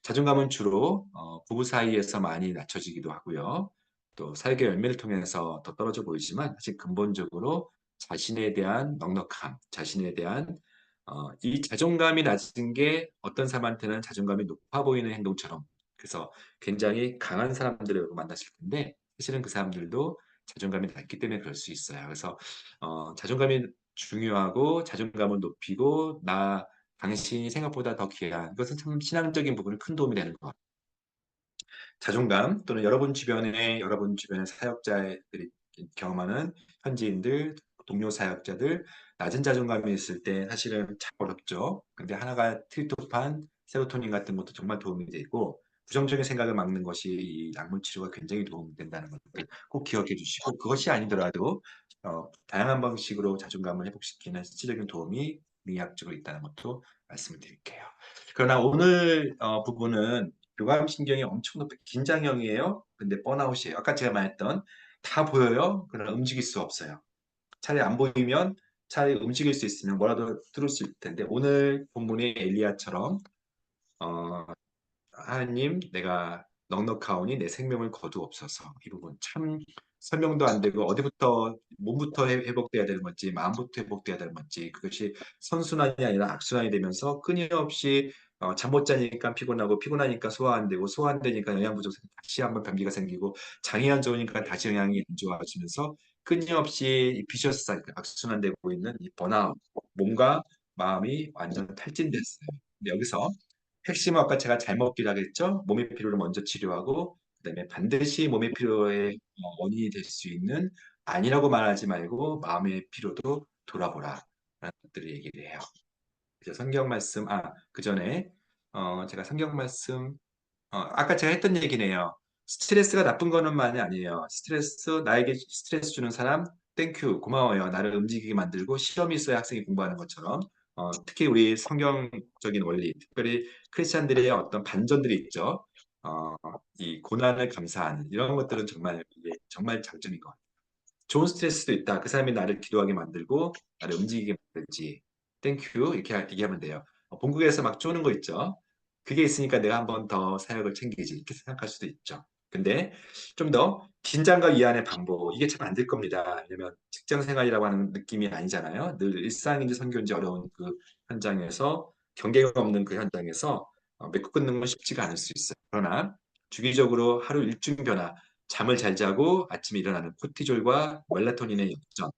자존감은 주로 부부 사이에서 많이 낮춰지기도 하고요. 또 사회의 열매를 통해서 더 떨어져 보이지만 사실 근본적으로 자신에 대한 넉넉함, 자신에 대한 이 자존감이 낮은 게 어떤 사람한테는 자존감이 높아 보이는 행동처럼 그래서 굉장히 강한 사람들을 만났을 텐데 사실은 그 사람들도 자존감이 낮기 때문에 그럴 수 있어요. 그래서 자존감이 중요하고 자존감을 높이고 나 당신이 생각보다 더 귀한 이것은 참 신앙적인 부분에 큰 도움이 되는 것 같아요. 자존감 또는 여러분 주변의 사역자들이 경험하는 현지인들, 동료 사역자들 낮은 자존감이 있을 때 사실은 참 어렵죠. 근데 하나가 트립토판, 세로토닌 같은 것도 정말 도움이 되고 부정적인 생각을 막는 것이 이 약물 치료가 굉장히 도움이 된다는 것을 꼭 기억해 주시고 그것이 아니더라도 다양한 방식으로 자존감을 회복시키는 실질적인 도움이 의학적으로 있다는 것도 말씀을 드릴게요. 그러나 오늘 부분은 교감신경이 엄청 높은 긴장형이에요. 근데 번아웃이에요. 아까 제가 말했던 다 보여요. 그러나 움직일 수 없어요. 차라리 안 보이면 차라리 움직일 수 있으면 뭐라도 뚫을 수 있을 텐데 오늘 본문의 엘리야처럼 어, 하나님, 내가 넉넉하오니 내 생명을 거두옵소서. 이 부분 참 설명도 안 되고 어디부터 몸부터 회복돼야 되는 건지 마음부터 회복돼야 되는 건지 그것이 선순환이 아니라 악순환이 되면서 끊임없이 잠 못 자니까 피곤하고 피곤하니까 소화 안 되고 소화 안 되니까 영양 부족 다시 한번 감기가 생기고 장이 안 좋으니까 다시 영양이 안 좋아지면서 끊임없이 비셔스 사이클 악순환되고 있는 이 번아웃 몸과 마음이 완전 탈진됐어요. 근데 여기서 핵심은 아까 제가 잘 먹기라 했죠. 몸의 피로를 먼저 치료하고 그다음에 반드시 몸의 피로의 원인이 될 수 있는 아니라고 말하지 말고 마음의 피로도 돌아보라 라는 것들을 얘기를 해요. 그래서 성경 말씀 그 전에 제가 성경 말씀 아까 제가 했던 얘기네요. 스트레스가 나쁜 거는만이 아니에요. 나에게 스트레스 주는 사람, 땡큐, 고마워요. 나를 움직이게 만들고 시험이 있어야 학생이 공부하는 것처럼. 특히 우리 성경적인 원리, 특별히 크리스찬들의 어떤 반전들이 있죠. 어, 이 고난을 감사하는 이런 것들은 정말 이게 정말 장점인 것 같아요. 좋은 스트레스도 있다. 그 사람이 나를 기도하게 만들고 나를 움직이게 만들지. 땡큐 이렇게 얘기하면 돼요. 본국에서 막 쪼는 거 있죠. 그게 있으니까 내가 한번 더 사역을 챙기지 이렇게 생각할 수도 있죠. 근데 좀 더 긴장과 위안의 방법 이게 참 안 될 겁니다. 왜냐면 직장 생활이라고 하는 느낌이 아니잖아요. 늘 일상인지 선교인지 어려운 그 현장에서 경계가 없는 그 현장에서 맺고 끊는 건 쉽지가 않을 수 있어요. 그러나 주기적으로 하루 일중 변화 잠을 잘 자고 아침에 일어나는 코티졸과 멜라토닌의 역전,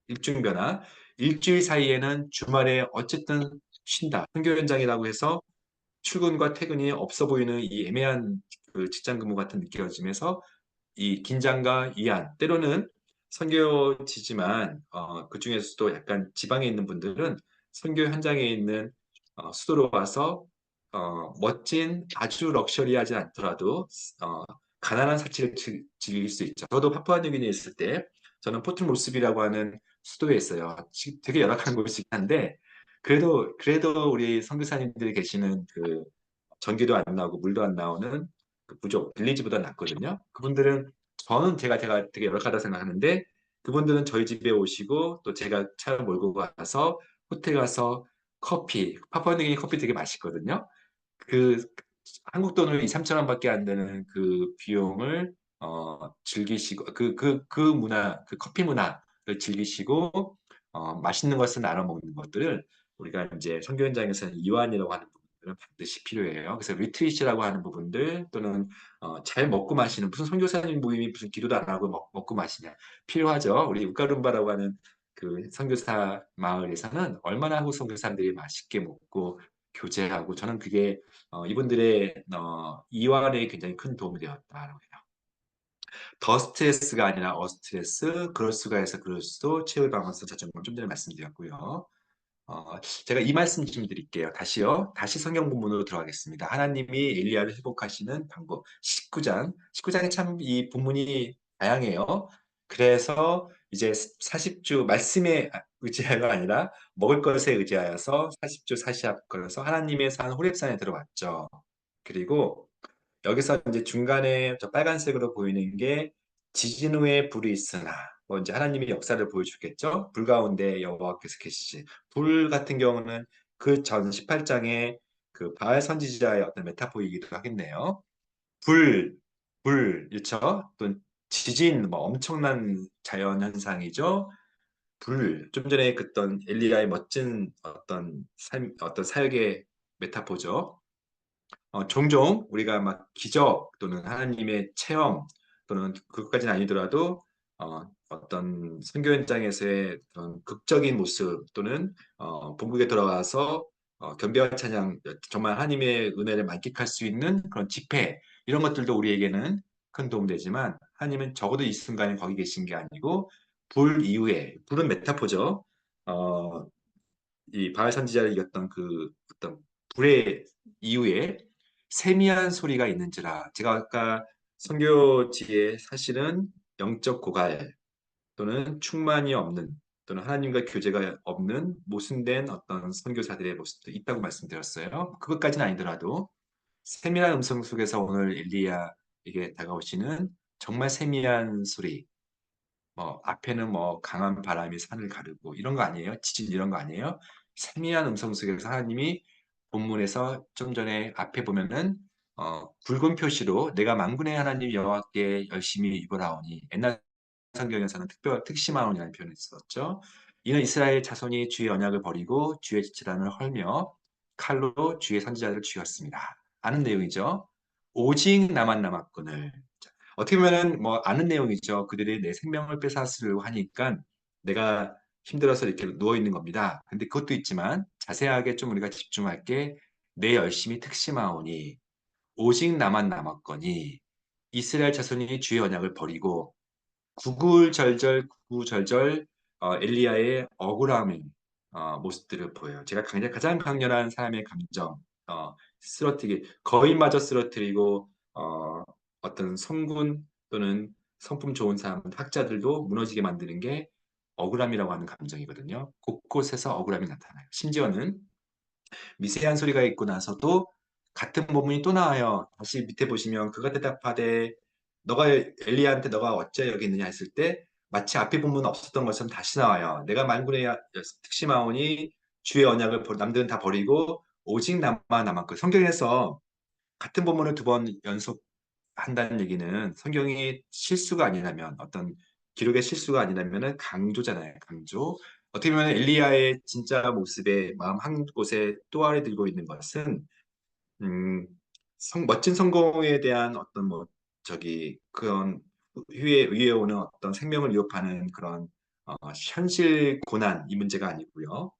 일중 변화, 일주일 사이에는 주말에 어쨌든 쉰다. 선교 현장이라고 해서 출근과 퇴근이 없어 보이는 이 애매한 그 직장 근무 같은 느껴짐에서 이 긴장과 위안, 때로는 선교지지만 그 중에서도 약간 지방에 있는 분들은 선교 현장에 있는 수도로 와서 멋진 아주 럭셔리하지 않더라도 어, 가난한 사치를 즐길 수 있죠. 저도 파푸아뉴기니에 있을 때 저는 포트모스비라고 하는 수도에 있어요. 되게 열악한 곳이긴 한데 그래도 우리 선교사님들이 계시는 그 전기도 안 나오고 물도 안 나오는 그 부족 빌리지보다 낫거든요. 그분들은 제가 되게 열악하다 생각하는데 그분들은 저희 집에 오시고 또 제가 차를 몰고 가서 호텔 가서 파푸아뉴기니 커피 되게 맛있거든요. 그 한국 돈으로 2, 3천 원밖에 안 되는 그 비용을 즐기시고 그 문화, 그 커피 문화를 즐기시고 맛있는 것을 나눠 먹는 것들을 우리가 이제 선교 현장에서는 이완이라고 하는 부분들은 반드시 필요해요. 그래서 리트리시라고 하는 부분들 또는 잘 먹고 마시는 무슨 선교사님 모임이 무슨 기도도 안 하고 먹고 마시냐 필요하죠. 우리 우카룸바라고 하는 그 선교사 마을에서는 얼마나 한국 선교사님들이 맛있게 먹고 교제하고 저는 그게 이분들의 이완에 굉장히 큰 도움이 되었다라고 해요. 더 스트레스가 아니라 어스트레스, 그럴 수가 해서 그럴 수도 최후의 방어선 자전거 좀 전에 말씀드렸고요. 제가 이 말씀 좀 드릴게요. 다시 성경 본문으로 들어가겠습니다. 하나님이 엘리야를 회복하시는 방법. 19장에 참 이 본문이 다양해요. 그래서 이제 40주 말씀에 의지하여가 아니라 먹을 것에 의지하여서 40주 사시합 걸어서 하나님의 산 호렙산에 들어왔죠. 그리고 여기서 이제 중간에 저 빨간색으로 보이는 게 지진 후에 불이 있으나 뭐 이제 하나님의 역사를 보여주겠죠. 불 가운데 여호와께서 계시지. 불 같은 경우는 그 전 18장의 그 바알 선지자의 어떤 메타포이기도 하겠네요. 불, 그렇죠? 또 지진, 뭐 엄청난 자연 현상이죠. 좀 전에 그던 엘리야의 멋진 어떤 사역의 메타포죠. 종종 우리가 막 기적 또는 하나님의 체험 또는 그것까지는 아니더라도 어떤 선교 현장에서의 그런 극적인 모습 또는 본국에 돌아와서 경배와 찬양 정말 하나님의 은혜를 만끽할 수 있는 그런 집회 이런 것들도 우리에게는 큰 도움 되지만 하나님은 적어도 이 순간에 거기 계신 게 아니고 불 이후에 불은 메타포죠. 어, 이 바알 선지자를 이겼던 그 어떤 불의 이후에 세미한 소리가 있는지라 제가 아까 선교지에 사실은 영적 고갈 또는 충만이 없는 또는 하나님과 교제가 없는 모순된 어떤 선교사들의 모습도 있다고 말씀드렸어요. 그것까지는 아니더라도 세미한 음성 속에서 오늘 엘리야에게 다가오시는 정말 세미한 소리 앞에는 뭐 강한 바람이 산을 가르고 이런 거 아니에요? 지진 이런 거 아니에요? 세미한 음성 속에서 하나님이 본문에서 좀 전에 앞에 보면은 굵은 표시로 내가 만군의 하나님 여호와께 열심히 입으라오니 옛날 성경에서는 특심하오니라는 표현을 썼죠. 이는 이스라엘 자손이 주의 언약을 버리고 주의 지체단을 헐며 칼로 주의 선지자들을 죽였습니다. 아는 내용이죠. 오직 나만 남았거늘. 어떻게 보면은 뭐 아는 내용이죠. 그들이 내 생명을 뺏어쓰려고 하니까 내가 힘들어서 이렇게 누워 있는 겁니다. 근데 그것도 있지만 자세하게 좀 우리가 집중할 게 내 열심히 특심하오니 오직 나만 남았거니 이스라엘 자손이 주의 언약을 버리고 구구절절 엘리야의 억울함의 모습들을 보여요. 제가 가장 강렬한 사람의 감정, 쓰러뜨리기, 거인마저 쓰러뜨리고 어떤 성군 또는 성품 좋은 사람, 학자들도 무너지게 만드는 게 억울함이라고 하는 감정이거든요. 곳곳에서 억울함이 나타나요. 심지어는 미세한 소리가 있고 나서도 같은 본문이 또 나와요. 다시 밑에 보시면 그가 대답하되 너가 엘리야한테 너가 어째 여기 있느냐 했을 때 마치 앞에 본문 없었던 것처럼 다시 나와요. 내가 만군의 특심하오니 주의 언약을 남들은 다 버리고 오직 나만 남았고 성경에서 같은 본문을 두 번 연속한다는 얘기는 성경이 실수가 아니라면 어떤 기록의 실수가 아니라면 강조잖아요. 강조. 어떻게 보면 엘리야의 진짜 모습에 마음 한 곳에 또아리 들고 있는 것은 음, 멋진 성공에 대한 어떤 뭐 그런 위에 오는 어떤 생명을 위협하는 그런 현실 고난 이 문제가 아니고요.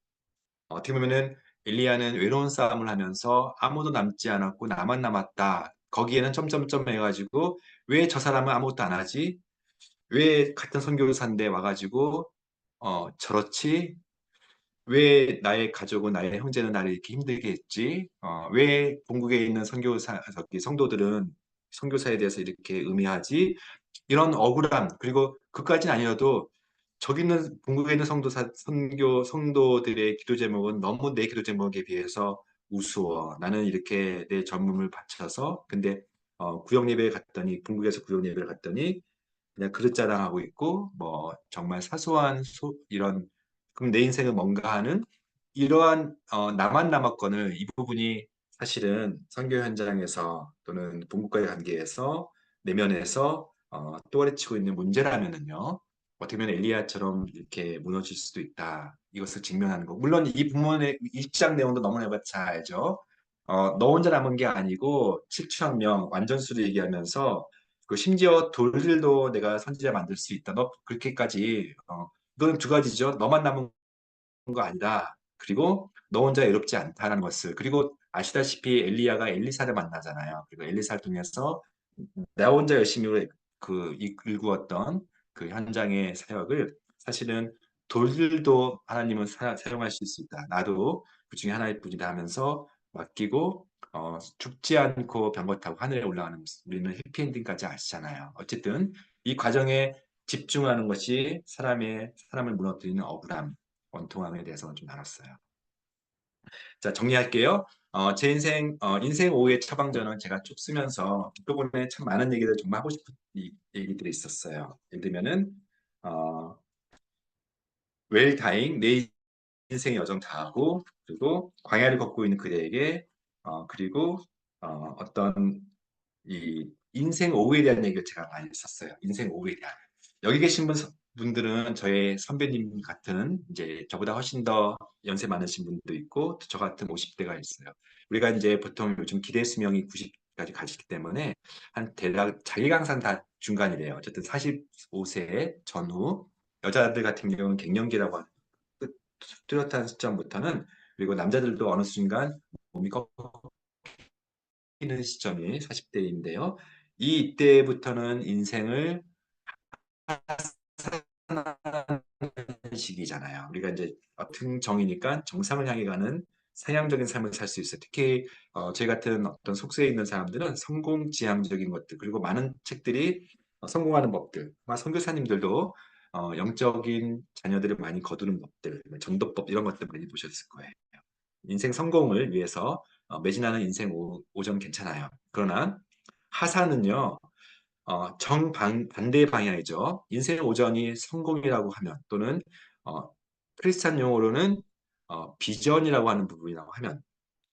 어떻게 보면은 엘리야는 외로운 싸움을 하면서 아무도 남지 않았고 나만 남았다. 거기에는 점점점 해가지고 왜 저 사람은 아무것도 안 하지? 왜 같은 선교사인데 와가지고 저렇지? 왜 나의 가족은 나의 형제는 나를 이렇게 힘들게 했지? 왜 본국에 있는 성도들은 선교사에 대해서 이렇게 의미하지? 이런 억울함 그리고 그까지는 아니어도 저기 있는 본국에 있는 성도들의 기도 제목은 너무 내 기도 제목에 비해서 우스워. 나는 이렇게 내 전문을 바쳐서 근데 구역 예배에 갔더니 본국에서 구역 예배를 갔더니 그냥 그릇 자랑하고 있고 뭐 정말 사소한 이런 그럼 내 인생은 뭔가 하는 이러한 나만 남았건을 이 부분이 사실은 선교 현장에서 또는 본국과의 관계에서 내면에서 또아리치고 있는 문제라면은요 어떻게 보면 엘리야처럼 이렇게 무너질 수도 있다 이것을 직면하는 거 물론 이 부분의 일장 내용도 너무나 잘 알죠 너 혼자 남은 게 아니고 7천 명 완전수를 얘기하면서 그 심지어 돌들도 내가 선지자 만들 수 있다. 너 그렇게까지 이건 두 가지죠. 너만 남은 거 아니다. 그리고 너 혼자 외롭지 않다라는 것을 그리고 아시다시피 엘리야가 엘리사를 만나잖아요. 그리고 엘리사를 통해서 나 혼자 열심히 일구었던 그 현장의 사역을 사실은 돌들도 하나님은 사용하실 수 있다. 나도 그 중에 하나일 뿐이다 하면서 맡기고 죽지 않고 병거 타고 하늘에 올라가는 모습. 우리는 해피엔딩까지 아시잖아요. 어쨌든 이 과정에 집중하는 것이 사람을 무너뜨리는 억울함, 원통함에 대해서는 좀 나눴어요. 자, 정리할게요. 제 인생 5의 처방전은 제가 쭉 쓰면서 뒷부분에 참 많은 얘기를 정말 하고 싶은 얘기들이 있었어요. 예를 들면은, 어, 웰다잉, 내 인생의 여정 다하고, 그리고 광야를 걷고 있는 그대에게, 그리고 어떤 이 인생 오후에 대한 얘기를 제가 많이 썼어요. 인생 오후에 대한. 여기 계신 분들은 저의 선배님 같은 이제 저보다 훨씬 더 연세 많으신 분도 있고 저 같은 50대가 있어요. 우리가 이제 보통 요즘 기대 수명이 90까지 가시기 때문에 한 대략 자기 강산 다 중간이래요. 어쨌든 45세 전후 여자들 같은 경우는 갱년기라고 하는 뚜렷한 시점부터는 그리고 남자들도 어느 순간 몸이 꺾이는 시점이 40대인데요. 이때부터는 인생을 시기잖아요. 우리가 이제 같은 정이니까 정상을 향해 가는 사양적인 삶을 살 수 있어요. 특히 저희 같은 어떤 속세에 있는 사람들은 성공 지향적인 것들 그리고 많은 책들이 성공하는 법들, 아마 선교사님들도 영적인 자녀들을 많이 거두는 법들, 전도법 이런 것들 많이 보셨을 거예요. 인생 성공을 위해서 매진하는 인생 오전 괜찮아요. 그러나 하사는요. 정반대의 방향이죠. 인생 오전이 성공이라고 하면 또는 어, 크리스찬 용어로는 비전이라고 하는 부분이라고 하면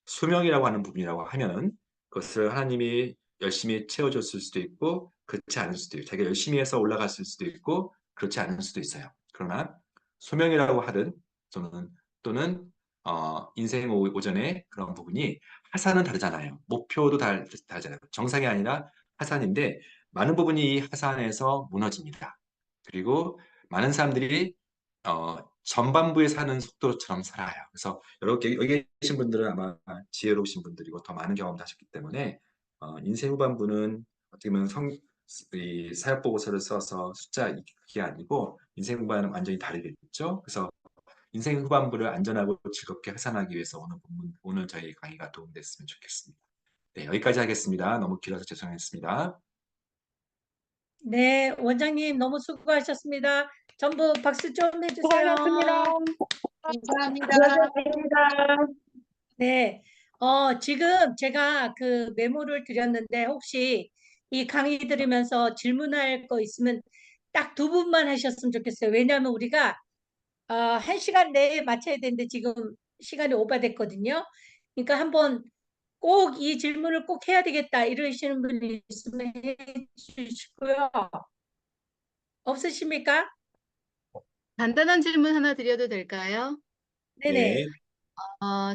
수명이라고 하는 부분이라고 하면은 그것을 하나님이 열심히 채워줬을 수도 있고 그렇지 않을 수도 있고 자기가 열심히 해서 올라갔을 수도 있고 그렇지 않을 수도 있어요. 그러나 수명이라고 하든 또는 인생 오전에 그런 부분이 하산은 다르잖아요. 목표도 다르잖아요. 정상이 아니라 하산인데 많은 부분이 이 하산에서 무너집니다. 그리고 많은 사람들이 전반부에 사는 속도처럼 살아요. 그래서 이렇게 여기 계신 분들은 아마 지혜로우신 분들이고 더 많은 경험을 하셨기 때문에 인생 후반부는 어떻게 보면 이 사역 보고서를 써서 숫자 그게 아니고 인생 후반은 완전히 다르겠죠. 그래서 인생 후반부를 안전하고 즐겁게 해산하기 위해서 오늘 저희 강의가 도움됐으면 좋겠습니다. 네, 여기까지 하겠습니다. 너무 길어서 죄송했습니다. 네, 원장님 너무 수고하셨습니다. 전부 박수 좀 해주세요. 수고하셨습니다. 감사합니다. 네, 지금 제가 그 메모를 드렸는데 혹시 이 강의 들으면서 질문할 거 있으면 딱 두 분만 하셨으면 좋겠어요. 왜냐하면 우리가 한 시간 내에 마쳐야 되는데 지금 시간이 오버됐거든요. 그러니까 한번 꼭 이 질문을 꼭 해야 되겠다 이러시는 분이 있으면 해 주시고요. 없으십니까? 간단한 질문 하나 드려도 될까요? 네네. 네,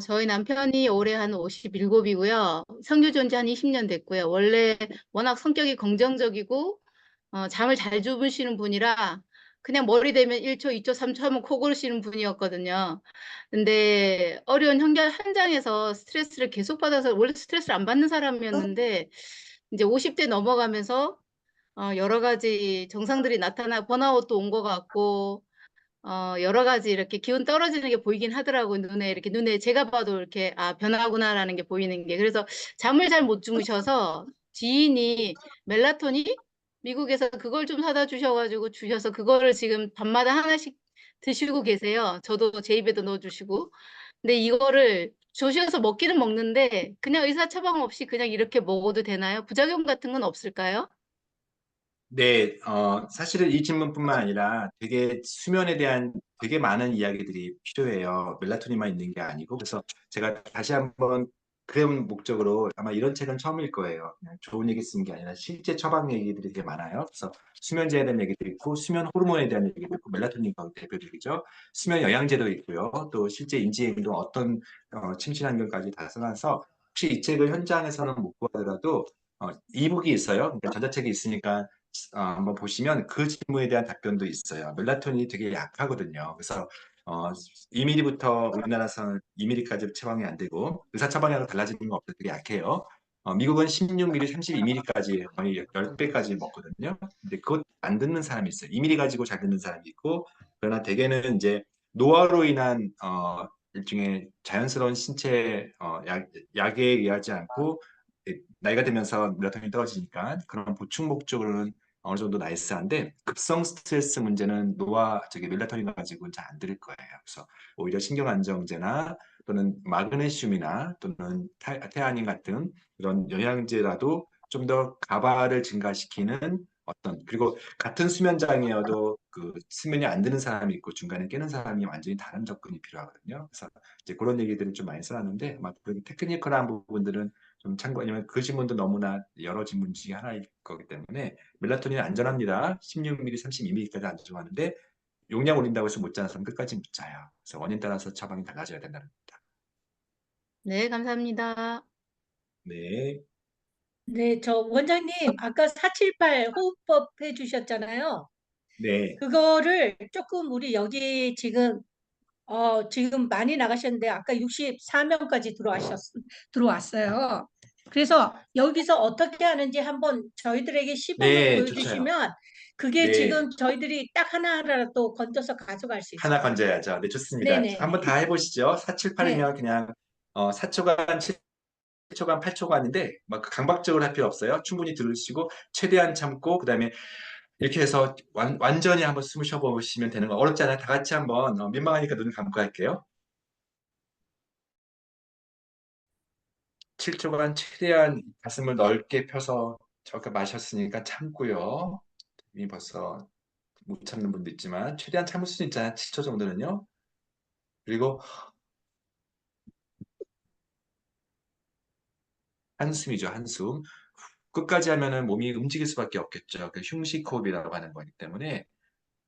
저희 남편이 올해 한 57이고요. 성교준 지 한 20년 됐고요. 원래 워낙 성격이 긍정적이고 잠을 잘 주무시는 분이라 그냥 머리 대면 1초, 2초, 3초 하면 코 고르시는 분이었거든요. 근데 어려운 현장에서 스트레스를 계속 받아서 원래 스트레스를 안 받는 사람이었는데 이제 50대 넘어가면서 여러 가지 증상들이 나타나 번아웃도 온 것 같고 여러 가지 이렇게 기운 떨어지는 게 보이긴 하더라고요. 눈에 제가 봐도 이렇게, 아, 변하구나라는 게 보이는 게. 그래서 잠을 잘 못 주무셔서 지인이 멜라토닌? 미국에서 그걸 좀 사다 주셔서 그거를 지금 밤마다 하나씩 드시고 계세요. 저도 제 입에도 넣어주시고. 근데 이거를 주셔서 먹기는 먹는데 그냥 의사 처방 없이 그냥 이렇게 먹어도 되나요? 부작용 같은 건 없을까요? 네, 사실은 이 질문뿐만 아니라 되게 수면에 대한 되게 많은 이야기들이 필요해요. 멜라토닌만 있는 게 아니고. 그래서 제가 다시 한번 그런 목적으로 아마 이런 책은 처음일 거예요. 그냥 좋은 얘기 쓰는 게 아니라 실제 처방 얘기들이 되게 많아요. 그래서 수면제에 대한 얘기도 있고, 수면 호르몬에 대한 얘기도 있고, 멜라토닌 거기 대표적이죠. 수면 영양제도 있고요. 또 실제 인지행동 어떤 침실 환경까지 다 써놔서 혹시 이 책을 현장에서는 못 구하더라도 이북이 있어요. 그러니까 전자책이 있으니까 한번 보시면 그 질문에 대한 답변도 있어요. 멜라토닌이 되게 약하거든요. 그래서 어, 2mm부터 우리나라에서는 2mm까지 처방이 안 되고 의사 처방이랑 달라지는 건 없어요. 되게 약해요. 미국은 16mm, 32mm까지 거의 10배까지 먹거든요. 근데 그것 안 듣는 사람이 있어요. 2mm 가지고 잘 듣는 사람이 있고 그러나 대개는 이제 노화로 인한 일종의 자연스러운 신체 약에 의하지 않고 나이가 들면서 멜라토닌이 떨어지니까 그런 보충 목적으로는 어느 정도 나이스한데 급성 스트레스 문제는 저기 멜라토닌 가지고는 잘 안 들을 거예요. 그래서 오히려 신경 안정제나 또는 마그네슘이나 또는 태아닌 같은 이런 영양제라도 좀 더 가바를 증가시키는 그리고 같은 수면장애여도 그 수면이 안 드는 사람이 있고 중간에 깨는 사람이 완전히 다른 접근이 필요하거든요. 그래서 이제 그런 얘기들을 좀 많이 써놨는데 아마 그 테크니컬한 부분들은 좀 참고, 왜냐면 그 질문도 너무나 여러 질문 중에 하나일 거기 때문에 멜라토닌은 안전합니다. 16mm, 32mm까지 안전하는데 용량 올린다고 해서 못 자는 사람 끝까지 못 자요. 그래서 원인 따라서 처방이 달라져야 된다는 겁니다. 네, 감사합니다. 네, 네, 저 원장님 아까 478 호흡법 해주셨잖아요. 네, 그거를 조금 우리 여기 지금 많이 나가셨는데 아까 64명까지 들어왔어요. 그래서 여기서 어떻게 하는지 한번 저희들에게 시범을 네, 좋죠. 보여주시면 그게 네, 지금 저희들이 딱 하나하나라도 건져서 가져갈 수 있을 하나 것 같아요. 건져야죠. 네, 좋습니다. 한번 네네네. 다 해보시죠. 네. 478이면 그냥 4초간, 7초간, 8초간인데 막그 강박적으로 할 필요 없어요. 충분히 들으시고 최대한 참고 그다음에 이렇게 해서 완전히 한번 숨을 쉬어보시면 되는 거 어렵잖아요. 다 같이 한번 민망하니까 눈을 감고 할게요. 7초간 최대한 가슴을 넓게 펴서 저렇게 마셨으니까 참고요. 이미 벌써 못 참는 분도 있지만 최대한 참을 수 있잖아요. 7초 정도는요. 그리고 한숨이죠. 한숨. 끝까지 하면은 몸이 움직일 수밖에 없겠죠. 그 흉식호흡이라고 하는 거기 때문에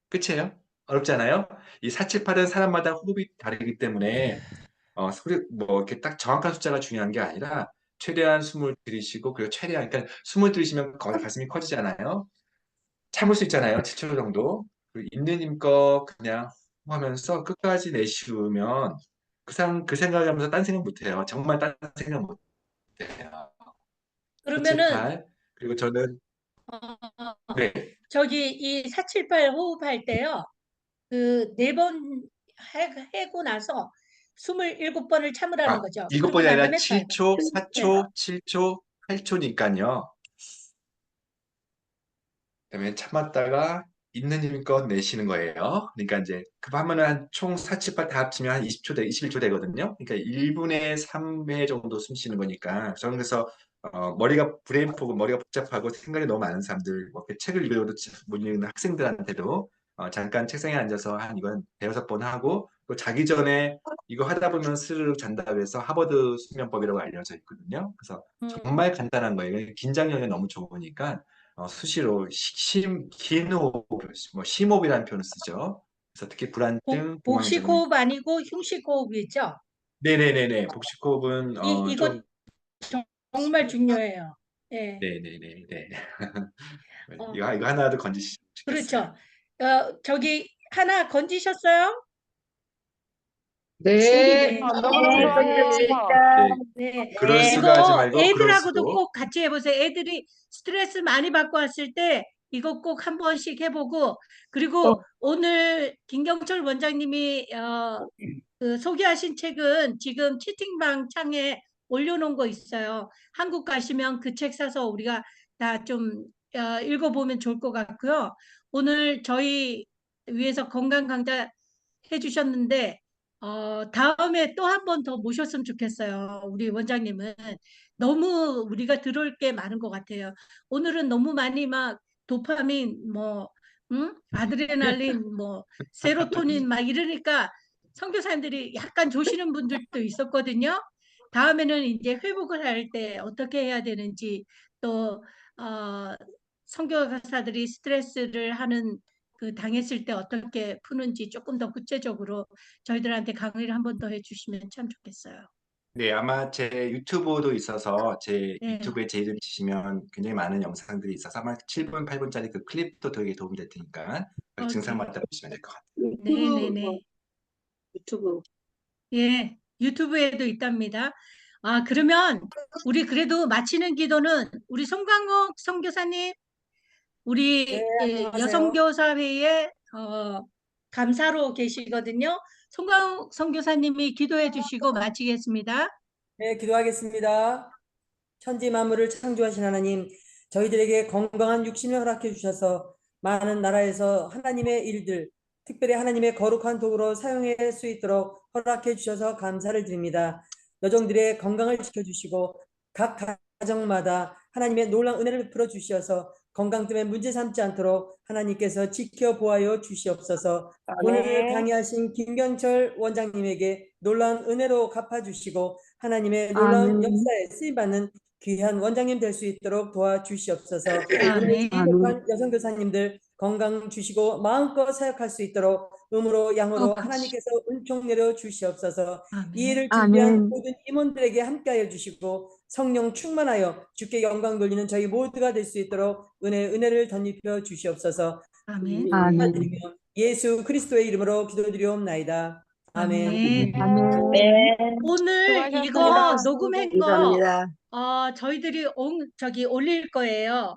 끝이에요. 어렵지 않아요? 이 478은 사람마다 호흡이 다르기 때문에 소리 뭐 이렇게 딱 정확한 숫자가 중요한 게 아니라 최대한 숨을 들이쉬고 그리고 최대한 그러니까 숨을 들이쉬면 거의 가슴이 커지잖아요. 참을 수 있잖아요. 7초 정도. 그리고 있는 힘껏 그냥 하면서 끝까지 내쉬우면 그 생각하면서 딴 생각 못 해요. 정말 딴 생각 못 해요. 그러면은 478 그리고 저는 어, 네. 저기 이 478 호흡할 때요. 그 4번 해고 나서 27번을 참으라는 아, 거죠. 일곱 그러고 번이 난 아니라 다음에 또 해봐. 7초, 네. 4초, 7초, 8초니까요. 그다음에 참았다가 있는 힘껏 내쉬는 거예요. 그러니까 이제 급하면은 한총 4, 7, 8 다 합치면 한 20초 21초 되거든요. 그러니까 1분의 3회 정도 숨 쉬는 거니까 저는 그래서 머리가 브레인 포그 머리가 복잡하고 생각이 너무 많은 사람들 뭐 이렇게 책을 읽어도 못 읽는 학생들한테도 잠깐 책상에 앉아서 한 이건 대여섯 번 하고 또 자기 전에 이거 하다 보면 스르륵 잔다고 해서 하버드 수면법이라고 알려져 있거든요. 그래서 음, 정말 간단한 거예요. 긴장력이 너무 좋으니까 수시로 긴 호흡, 뭐 심호흡이라는 표현을 쓰죠. 그래서 특히 불안증, 복식 공황장애. 호흡 아니고 흉식 호흡이죠. 네네네네. 복식호흡은 이거 좀 정말 중요해요. 예. 네네네네. 어, 이거 하나도 건지시면 좋겠어요. 그렇죠. 저기 하나 건지셨어요? 네, 네. 네, 감사합니다. 네. 네. 그럴 네. 수가 하지 이거 말고 그럴 애들하고도 수도. 꼭 같이 해보세요. 애들이 스트레스 많이 받고 왔을 때 이거 꼭 한 번씩 해보고, 그리고 오늘 김경철 원장님이 그 소개하신 책은 지금 채팅방 창에 올려놓은 거 있어요. 한국 가시면 그 책 사서 우리가 다 좀 읽어보면 좋을 것 같고요. 오늘 저희 위해서 건강 강좌 해주셨는데 다음에 또 한 번 더 모셨으면 좋겠어요. 우리 원장님은 너무 우리가 들을 게 많은 것 같아요. 오늘은 너무 많이 막 도파민 뭐 아드레날린 뭐 세로토닌 막 이러니까 선교사님들이 약간 조시는 분들도 있었거든요. 다음에는 이제 회복을 할 때 어떻게 해야 되는지 또 선교사들이 스트레스를 하는 그 당했을 때 어떻게 푸는지 조금 더 구체적으로 저희들한테 강의를 한 번 더 해주시면 참 좋겠어요. 네, 아마 제 유튜브도 있어서 제 네, 유튜브에 제 이름 치시면 굉장히 많은 영상들이 있어서 아마 7분, 8분짜리 그 클립도 되게 도움이 될 테니까 그 오케이. 증상마다 보시면 될 것 같아요. 네, 네, 유튜브, 네. 유튜브. 예, 유튜브에도 있답니다. 그러면 우리 그래도 마치는 기도는 우리 송강욱 선교사님, 네, 우리 안녕하세요. 여성교사회에 감사로 계시거든요. 송강욱 선교사님이 기도해 주시고 마치겠습니다. 네, 기도하겠습니다. 천지 만물을 창조하신 하나님, 저희들에게 건강한 육신을 허락해 주셔서 많은 나라에서 하나님의 일들, 특별히 하나님의 거룩한 도구로 사용할 수 있도록 허락해 주셔서 감사를 드립니다. 여종들의 건강을 지켜주시고 각 가정마다 하나님의 놀라운 은혜를 베풀어 주시어서 건강 때문에 문제 삼지 않도록 하나님께서 지켜보아여 주시옵소서. 오늘 네. 강의하신 김경철 원장님에게 놀라운 은혜로 갚아주시고 하나님의 놀라운 아멘. 역사에 쓰임받는 귀한 원장님 될 수 있도록 도와주시옵소서. 오늘 아멘. 참석한 여성교사님들 건강 주시고 마음껏 사역할 수 있도록 음으로 양으로 하나님께서 은총 내려 주시옵소서. 이 아멘. 일을 준비한 모든 임원들에게 함께하여 주시고 성령 충만하여 주께 영광 돌리는 저희 모두가 될 수 있도록 은혜를 덧입혀 주시옵소서. 아멘. 감사드리며 예수 그리스도의 이름으로 기도드리옵나이다. 아멘. 아멘. 네. 오늘 이거 수고하셨습니다. 녹음한 거 저희들이 저기 올릴 거예요.